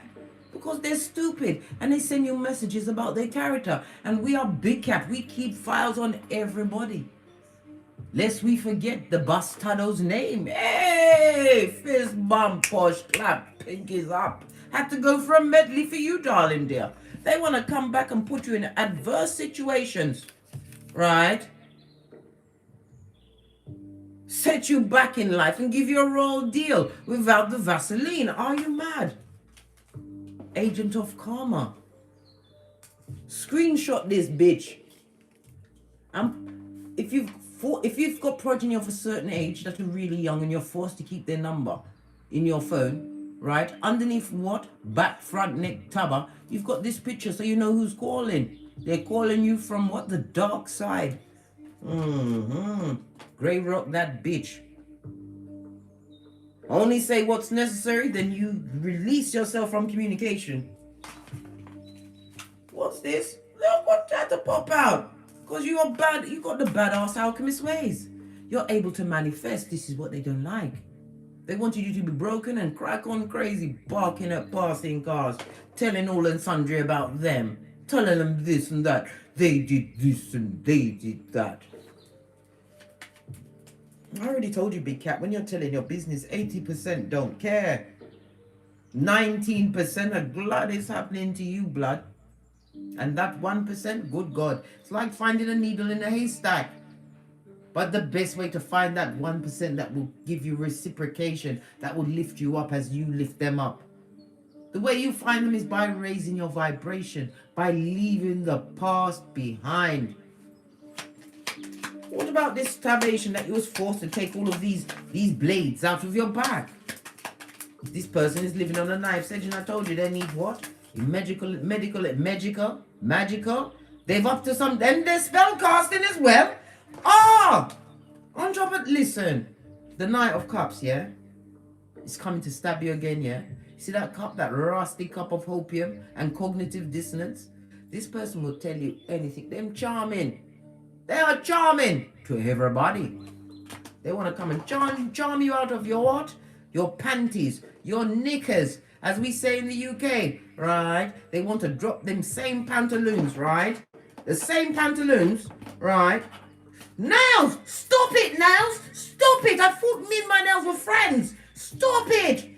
Because they're stupid and they send you messages about their character. And we are big cat. We keep files on everybody. Lest we forget the bastardo's name. Hey, fist bump, posh, clap, pinkies up. Had to go for a medley for you, darling dear. They want to come back and put you in adverse situations, right? Set you back in life and give you a raw deal without the Vaseline. Are you mad? Agent of Karma. Screenshot this bitch. If you've got progeny of a certain age that are really young and you're forced to keep their number in your phone, right? Underneath what? Back, front, neck, taba. You've got this picture so you know who's calling. They're calling you from what? The dark side. Grey rock that bitch. Only say what's necessary, then you release yourself from communication. What's this? Look what tried to pop out. Because you are bad, you got the badass alchemist ways. You're able to manifest. This is what they don't like. They wanted you to be broken and crack on crazy, barking at passing cars, telling all and sundry about them, telling them this and that. They did this and they did that. I already told you, Big Cat, when you're telling your business, 80% don't care. 19% are glad it's happening to you, blood. And that 1%, good God, it's like finding a needle in a haystack. But the best way to find that 1% that will give you reciprocation, that will lift you up as you lift them up. The way you find them is by raising your vibration, by leaving the past behind. What about this starvation that you was forced to take all of these blades out of your back? This person is living on a knife's edge, and I told you they need what? Magical. They've up to some, then they're spell casting as well. Ah! On top of, listen, the Knight of Cups, yeah? It's coming to stab you again, yeah? See that cup, that rusty cup of opium and cognitive dissonance? This person will tell you anything. They're charming. They are charming to everybody. They want to come and charm you out of your what? Your panties, your knickers, as we say in the UK, right? They want to drop them same pantaloons, right? The same pantaloons, right? Nails! Stop it, Nails! Stop it! I thought me and my nails were friends! Stop it!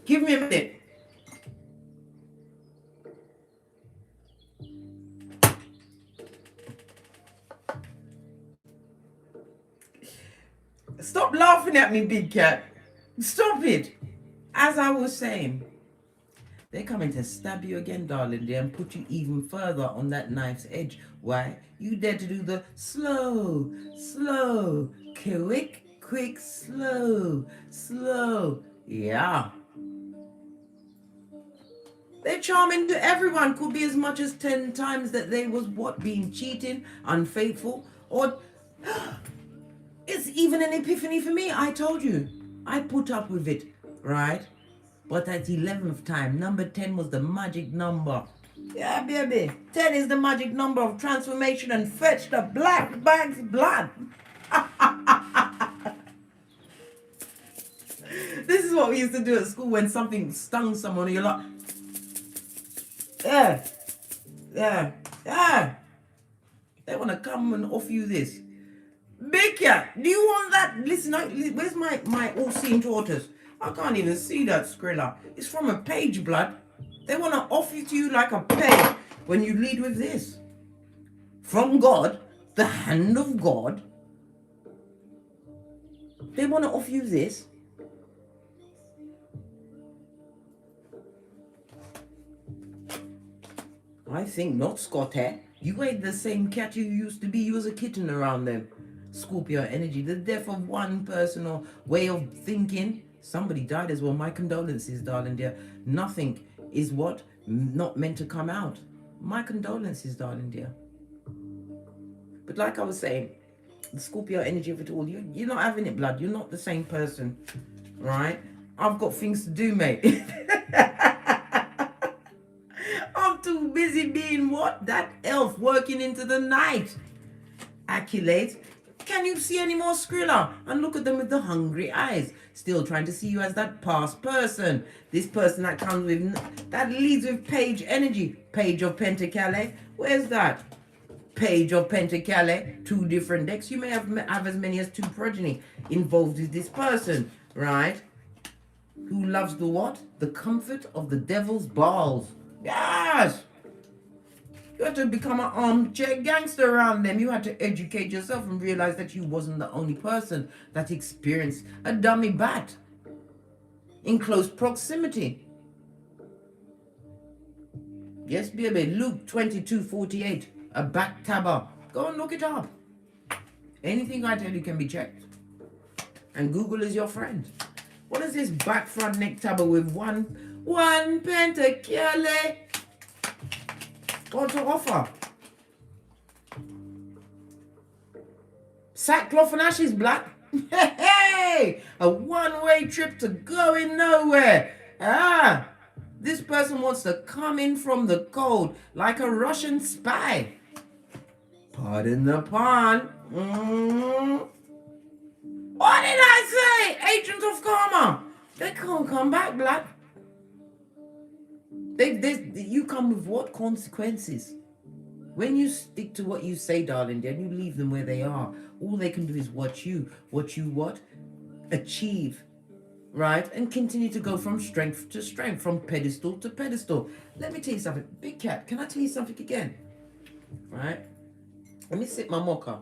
Give me a minute. Stop laughing at me, Big Cat. Stop it. As I was saying, they're coming to stab you again, darling dear, and put you even further on that knife's edge. Why? You dare to do the slow, quick, slow. Yeah. They're charming to everyone. Could be as much as 10 times that they was what? Being cheating, unfaithful, or it's even an epiphany for me. I told you. I put up with it, right? But at 11th time, number 10 was the magic number. Yeah, baby. 10 is the magic number of transformation and fetch the black bag's blood. This is what we used to do at school when something stung someone and you're like, yeah. They want to come and offer you this. Big Cat, do you want that? Listen, where's my all-seeing daughters? I can't even see that, Skrilla. It's from a page, blood. They want to offer it to you like a page when you lead with this. From God, the hand of God. They want to offer you this. I think not, Scotty. You ain't the same cat you used to be. You was a kitten around them. Scorpio energy, the death of one person or way of thinking. Somebody died as well. My condolences, darling dear. Nothing is what? Not meant to come out. My condolences, darling dear. But like I was saying, the Scorpio energy of it all, you're not having it, blood. You're not the same person, right? I've got things to do, mate. I'm too busy being what? That elf working into the night. Accolades. Can you see any more, Skrilla? And look at them with the hungry eyes. Still trying to see you as that past person. This person that comes with, that leads with page energy. Page of Pentacles. Where's that? Page of Pentacles. 2 different decks. You may have as many as 2 progeny involved with this person, right? Who loves the what? The comfort of the devil's balls. Yes! You had to become an armchair gangster around them. You had to educate yourself and realize that you wasn't the only person that experienced a dummy bat in close proximity. Yes, baby. Luke 22:48. A backtabber. Go and look it up. Anything I tell you can be checked. And Google is your friend. What is this back front neck tabber with one pentacle? What to offer? Sackcloth and ashes, black. Hey, a one-way trip to going nowhere. This person wants to come in from the cold like a Russian spy. Pardon the pun. What did I say? Agent of Karma. They can't come back, black. You come with what consequences? When you stick to what you say, darling, then you leave them where they are. All they can do is watch you achieve, right? And continue to go from strength to strength, from pedestal to pedestal. Let me tell you something. Big Cat, can I tell you something again? Right? Let me sip my mocha.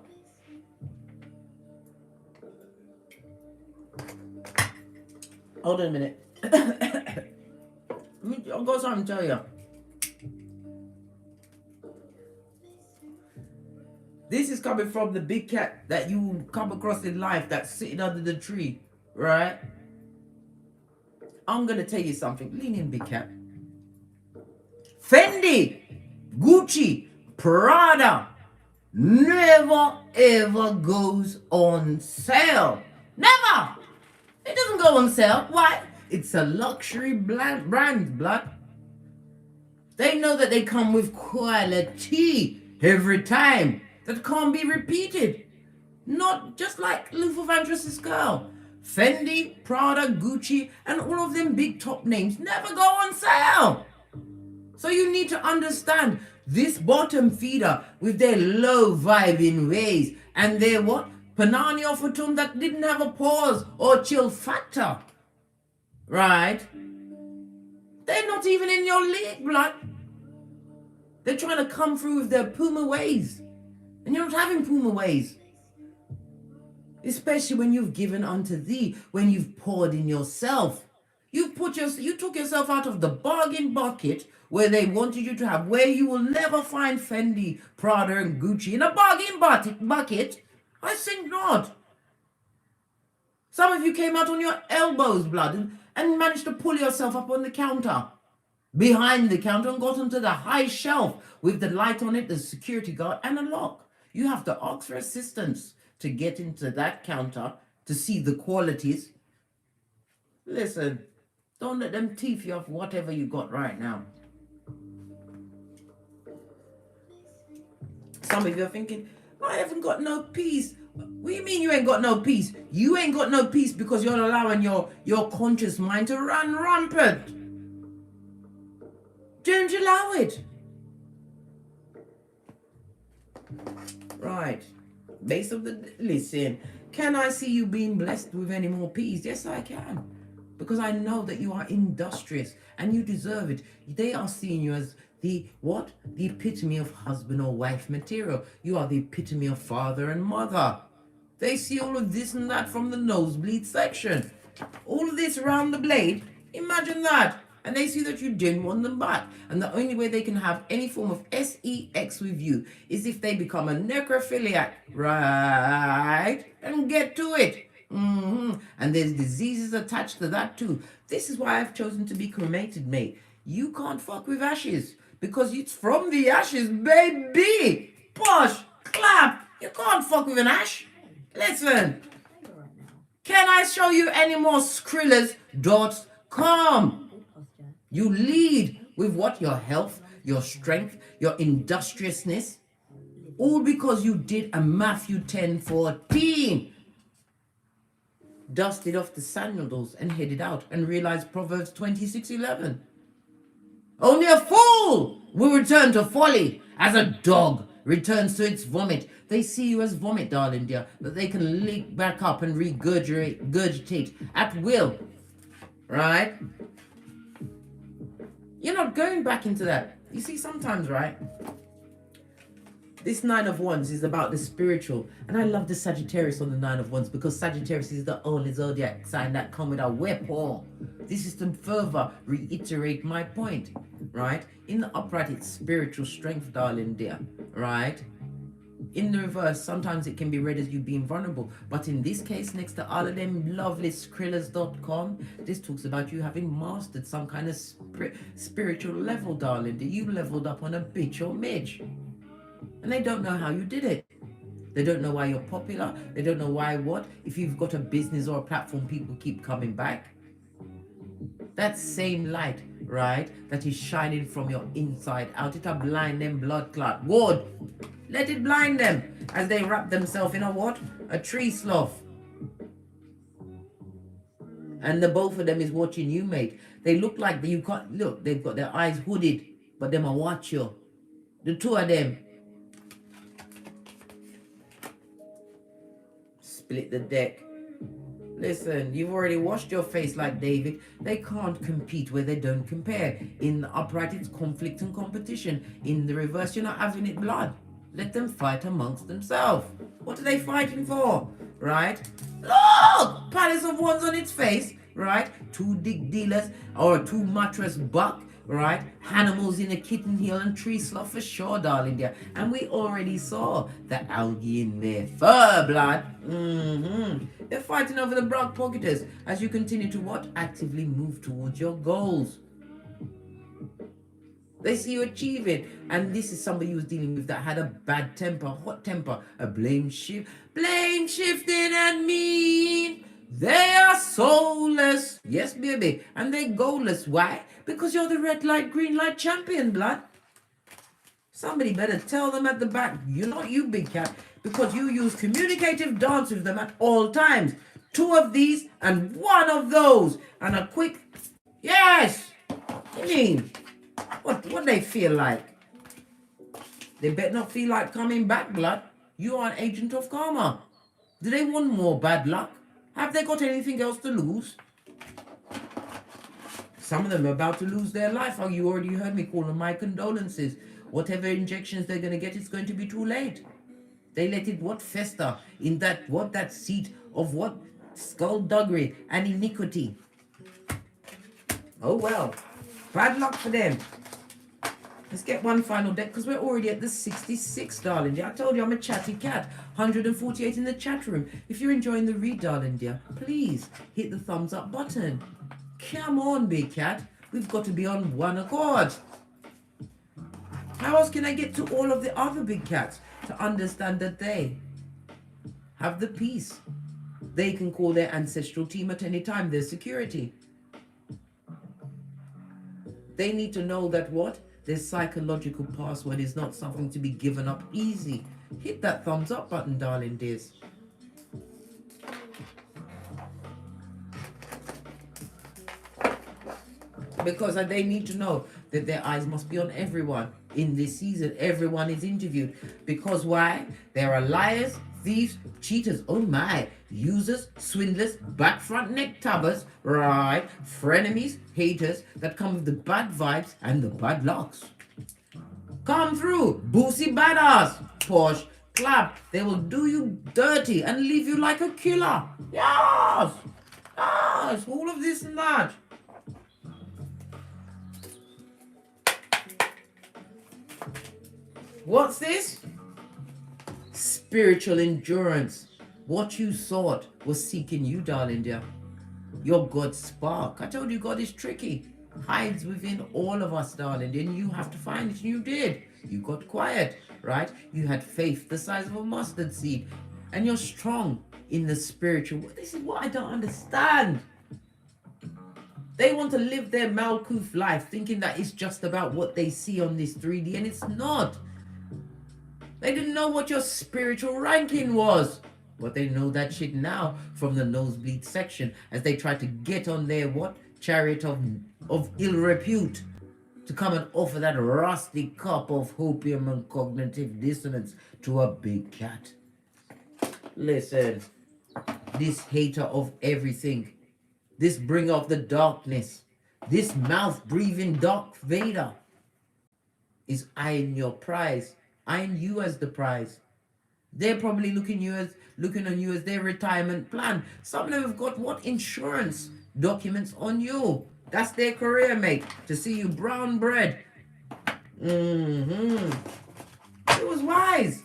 Hold on a minute. I've got something to tell you. This is coming from the big cat that you come across in life that's sitting under the tree, right? I'm going to tell you something. Lean in, big cat. Fendi, Gucci, Prada never ever goes on sale. Never! It doesn't go on sale. Why? It's a luxury brand, blood. They know that they come with quality every time that can't be repeated. Not just like Luther Vandross's girl. Fendi, Prada, Gucci, and all of them big top names never go on sale. So you need to understand this bottom feeder with their low vibing ways and their what? Panani Ofatum that didn't have a pause or chill factor. Right? They're not even in your league, blood. They're trying to come through with their Puma ways. And you're not having Puma ways. Especially when you've given unto thee, when you've poured in yourself. You took yourself out of the bargain bucket where they wanted you to have, where you will never find Fendi, Prada, and Gucci in a bargain bucket. I think not. Some of you came out on your elbows, blood, and managed to pull yourself up on the counter, behind the counter, and got onto the high shelf with the light on it, the security guard, and a lock. You have to ask for assistance to get into that counter to see the qualities. Listen, don't let them teeth you off whatever you got right now. Some of you are thinking, I haven't got no peace. What do you mean you ain't got no peace? You ain't got no peace because you're allowing your conscious mind to run rampant. Don't allow it. Right. Based on the listen, can I see you being blessed with any more peace? Yes, I can. Because I know that you are industrious and you deserve it. They are seeing you as the what? The epitome of husband or wife material. You are the epitome of father and mother. They see all of this and that from the nosebleed section. All of this around the blade. Imagine that. And they see that you didn't want them back. And the only way they can have any form of sex with you is if they become a necrophiliac. Right? And get to it. And there's diseases attached to that too. This is why I've chosen to be cremated, mate. You can't fuck with ashes because it's from the ashes, baby. Push, clap. You can't fuck with an ash. Listen. Can I show you any more Skrillers.com? You lead with what? Your health, your strength, your industriousness. All because you did a Matthew 10:14. Dusted off the sandals and headed out and realized Proverbs 26:11. Only a fool will return to folly as a dog returns to its vomit. They see you as vomit, darling dear, that they can leak back up and regurgitate at will. Right? You're not going back into that. You see, sometimes, right? This 9 of Wands is about the spiritual. And I love the Sagittarius on the 9 of Wands because Sagittarius is the only zodiac sign that come with a weapon. This is to further reiterate my point, right? In the upright, it's spiritual strength, darling dear, right? In the reverse, sometimes it can be read as you being vulnerable. But in this case, next to all of them lovely Skrillers.com, this talks about you having mastered some kind of spiritual level, darling dear. You leveled up on a bitch or midge. And they don't know how you did it. They don't know why you're popular. They don't know why what. If you've got a business or a platform, people keep coming back. That same light, right, that is shining from your inside out, it'll blind them blood clot. Good. Let it blind them as they wrap themselves in a what? A tree slough. And the both of them is watching you, mate. They look like you can't look. They've got their eyes hooded, but them a watch you. The two of them. Split the deck. Listen, you've already washed your face like David. They can't compete where they don't compare. In the upright, it's conflict and competition. In the reverse, you're not having it blood. Let them fight amongst themselves. What are they fighting for? Right? Look! Palace of Wands on its face. Right? Two dick dealers or two mattress buck. Right? Animals in a kitten heel and tree slough for sure, darling dear. And we already saw the algae in their fur, blood. They're fighting over the brock pocketers as you continue to what? Actively move towards your goals. They see you achieve it. And this is somebody who's dealing with that had a bad temper, hot temper, a blame shifting and mean. They are soulless. Yes, baby. And they're goalless. Why? Because you're the red light, green light champion, blood. Somebody better tell them at the back, you're not you, big cat, because you use communicative dance with them at all times. Two of these and one of those. And a quick, yes. I mean, what they feel like? They better not feel like coming back, blood. You are an agent of karma. Do they want more bad luck? Have they got anything else to lose? Some of them are about to lose their life. Oh, you already heard me call them my condolences. Whatever injections they're going to get, it's going to be too late. They let it fester in that seat of skullduggery and iniquity. Oh well, bad luck for them. Let's get one final deck because we're already at the 66, darling dear. I told you I'm a chatty cat. 148 in the chat room. If you're enjoying the read, darling dear, please hit the thumbs up button. Come on, big cat. We've got to be on one accord. How else can I get to all of the other big cats to understand that they have the peace? They can call their ancestral team at any time. There's security. They need to know that their psychological password is not something to be given up easy. Hit that thumbs up button, darling dears. Because they need to know that their eyes must be on everyone. In this season, everyone is interviewed. Because why? There are liars, thieves, cheaters, oh my, users, swindlers, back front neck tubbers, right, frenemies, haters that come with the bad vibes and the bad locks. Come through, boozy badass, Porsche, clap, they will do you dirty and leave you like a killer. Yes, yes, all of this and that. What's this? Spiritual endurance. What you sought was seeking you, darling dear. Your God spark. I told you God is tricky. Hides within all of us, darling dear, and you have to find it, and you did. You got quiet, right? You had faith the size of a mustard seed, and you're strong in the spiritual. This is what I don't understand. They want to live their Malkuth life thinking that it's just about what they see on this 3D, and it's not. They didn't know what your spiritual ranking was. But they know that shit now from the nosebleed section as they try to get on their chariot of ill repute to come and offer that rusty cup of hopium and cognitive dissonance to a big cat. Listen, this hater of everything, this bringer of the darkness, this mouth-breathing Darth Vader is eyeing your prize. Eyeing you as the prize. They're probably looking on you as their retirement plan. Some of them have got insurance documents on you. That's their career, mate. To see you brown bread. It was wise.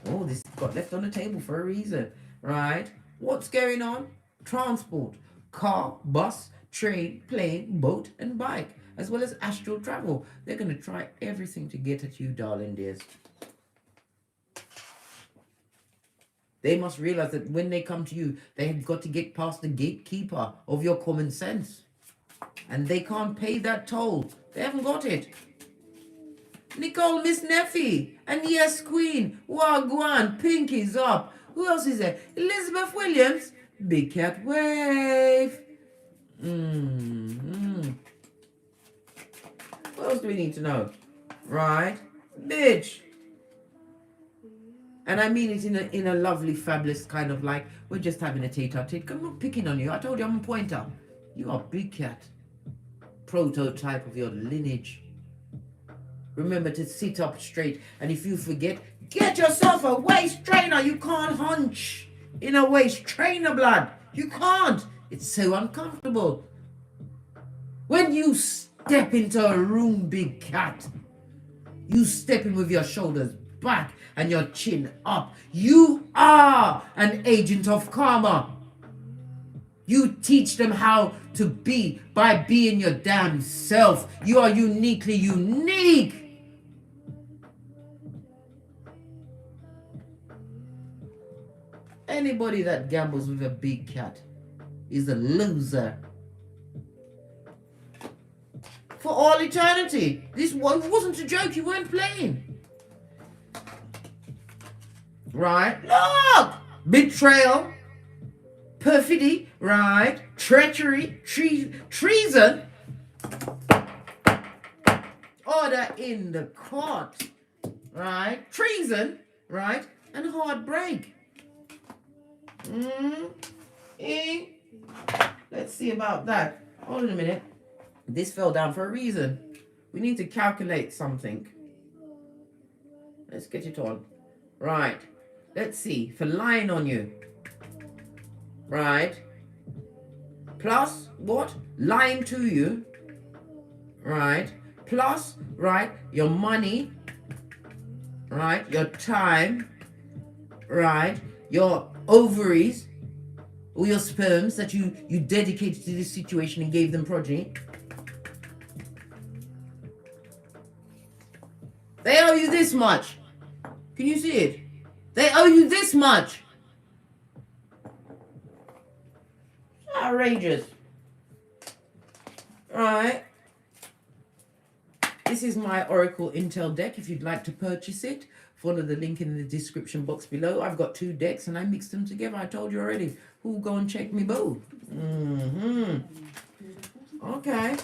Oh, this got left on the table for a reason, right? What's going on? Transport, car, bus, train, plane, boat, and bike, as well as astral travel. They're going to try everything to get at you, darling dears. They must realize that when they come to you, they have got to get past the gatekeeper of your common sense. And they can't pay that toll. They haven't got it. Nicole, Miss Neffy, and yes, Queen, Wagwan, Pinky's up. Who else is there? Elizabeth Williams, Big Cat Wave. What else do we need to know? Right? Bitch. And I mean it in a lovely, fabulous kind of like, we're just having a tete-a-tete. I'm not picking on you. I told you I'm a pointer. You are a big cat. Prototype of your lineage. Remember to sit up straight. And if you forget, get yourself a waist trainer. You can't hunch in a waist trainer, blood. You can't. It's so uncomfortable. When you step into a room, big cat, you step in with your shoulders back and your chin up. You are an agent of karma. You teach them how to be by being your damn self. You are uniquely unique. Anybody that gambles with a big cat is a loser. For all eternity. This wasn't a joke, you weren't playing. Right? Look! Betrayal. Perfidy. Right? Treachery. Treason. Order in the court. Right? Treason. Right? And heartbreak. Let's see about that. Hold on a minute. This fell down for a reason. We need to calculate something. Let's get it on. Right. Let's see. For lying on you. Right. Plus what? Lying to you. Right. Plus, right, your money. Right. Your time. Right. Your ovaries. Or your sperms that you dedicated to this situation and gave them progeny. They owe you this much. Can you see it? They owe you this much. Outrageous. Alright. This is my Oracle Intel deck. If you'd like to purchase it, follow the link in the description box below. I've got 2 decks and I mixed them together. I told you already. Who'll go and check me both? Okay.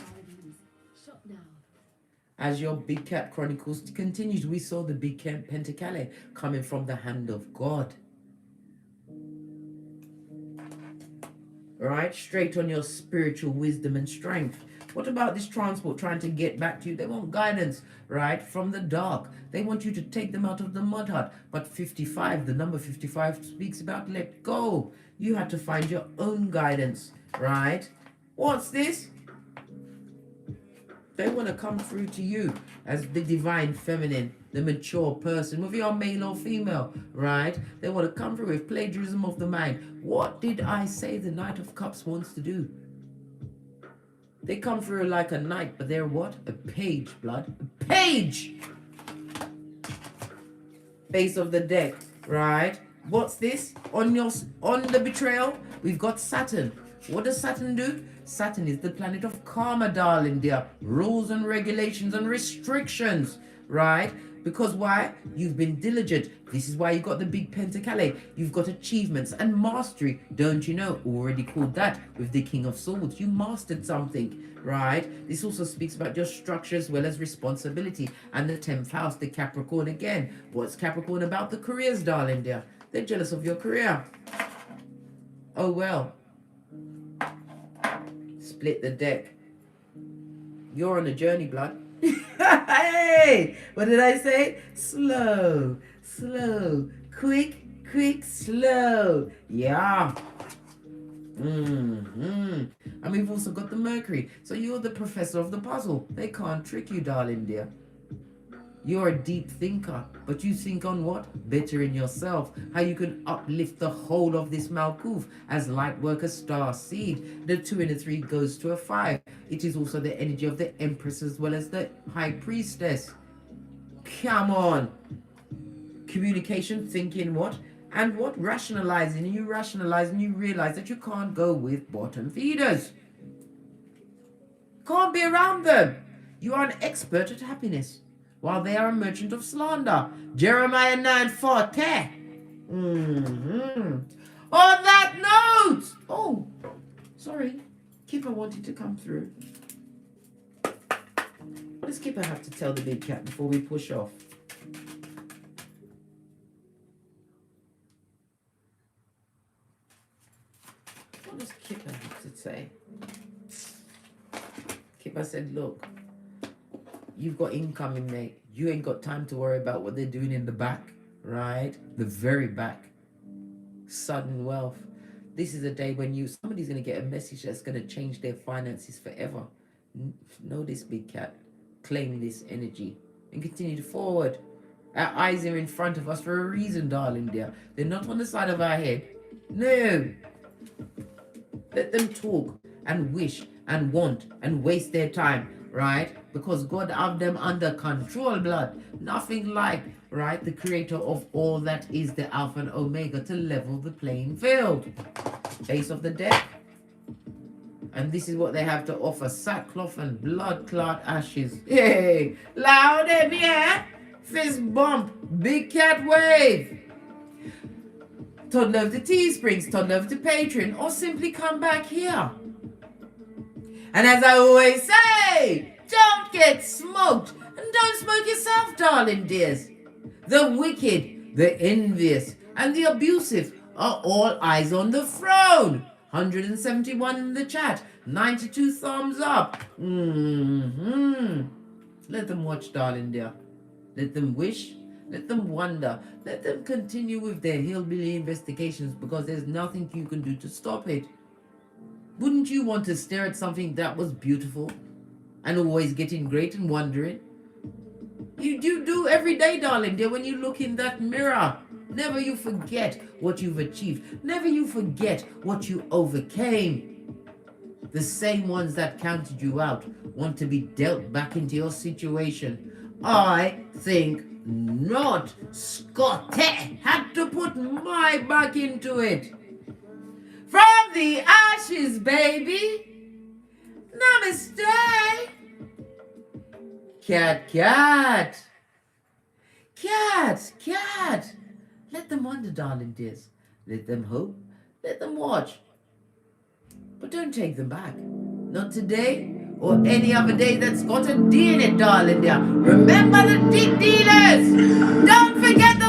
As your Big Cat Chronicles continues, we saw the Big Cat Pentacale coming from the hand of God. Right? Straight on your spiritual wisdom and strength. What about this transport trying to get back to you? They want guidance, right? From the dark. They want you to take them out of the mud hut. But 55, the number 55 speaks about let go. You had to find your own guidance, right? What's this? They want to come through to you as the divine feminine, the mature person, whether you're male or female, right? They want to come through with plagiarism of the mind. What did I say the Knight of Cups wants to do? They come through like a knight, but they're what? A page, blood. A page! Face of the deck, right? What's this? On the betrayal, we've got Saturn. What does Saturn do? Saturn is the planet of karma, darling dear. Rules and regulations and restrictions, right? Because why? You've been diligent. This is why you got the big Pentacale. You've got achievements and mastery. Don't you know? Already called that with the King of Swords. You mastered something, right? This also speaks about your structure as well as responsibility. And the 10th house, the Capricorn again. What's Capricorn about? The careers, darling dear. They're jealous of your career. Oh well. Split the deck. You're on a journey, blood. Hey, what did I say? Slow, slow, quick, slow. Yeah. And we've also got the Mercury. So you're the professor of the puzzle. They can't trick you, darling dear. You're a deep thinker, but you think on what? Better in yourself. How you can uplift the whole of this Malkuth as light worker star seed. The 2 and the 3 goes to a 5. It is also the energy of the Empress as well as the High Priestess. Come on. Communication, thinking what? And what? Rationalizing. And you rationalize and you realize that you can't go with bottom feeders. Can't be around them. You are an expert at happiness, while they are a merchant of slander. Jeremiah 9:40. On that note, oh, sorry. Kipper wanted to come through. What does Kipper have to tell the big cat before we push off? What does Kipper have to say? Kipper said, look, you've got incoming, mate. You ain't got time to worry about what they're doing in the back, right? The very back. Sudden wealth. This is a day when somebody's going to get a message that's going to change their finances forever. Know this, big cat. Claim this energy and continue forward. Our eyes are in front of us for a reason, darling dear. They're not on the side of our head. No. Let them talk and wish and want and waste their time, right? Because God have them under control, blood. Nothing like, right, the creator of all that is the Alpha and Omega to level the playing field. Base of the deck. And this is what they have to offer. Sackcloth and blood clot ashes. Hey, loud in here. Fist bump. Big cat wave. Toddler of the Teesprings, toddler of the Patreon, or simply come back here. And as I always say, don't get smoked. And don't smoke yourself, darling dears. The wicked, the envious, and the abusive are all eyes on the throne. 171 in the chat. 92 thumbs up. Let them watch, darling dear. Let them wish. Let them wonder. Let them continue with their hillbilly investigations because there's nothing you can do to stop it. Wouldn't you want to stare at something that was beautiful and always getting great and wondering? You do every day, darling dear, when you look in that mirror. Never you forget what you've achieved. Never you forget what you overcame. The same ones that counted you out want to be dealt back into your situation. I think not. Scotty had to put my back into it. From the ashes, baby. Namaste. Cat, cat. Cat, cat. Let them wonder, darling dears. Let them hope. Let them watch. But don't take them back. Not today or any other day that's got a D in it, darling dear. Remember the deep dealers. Don't forget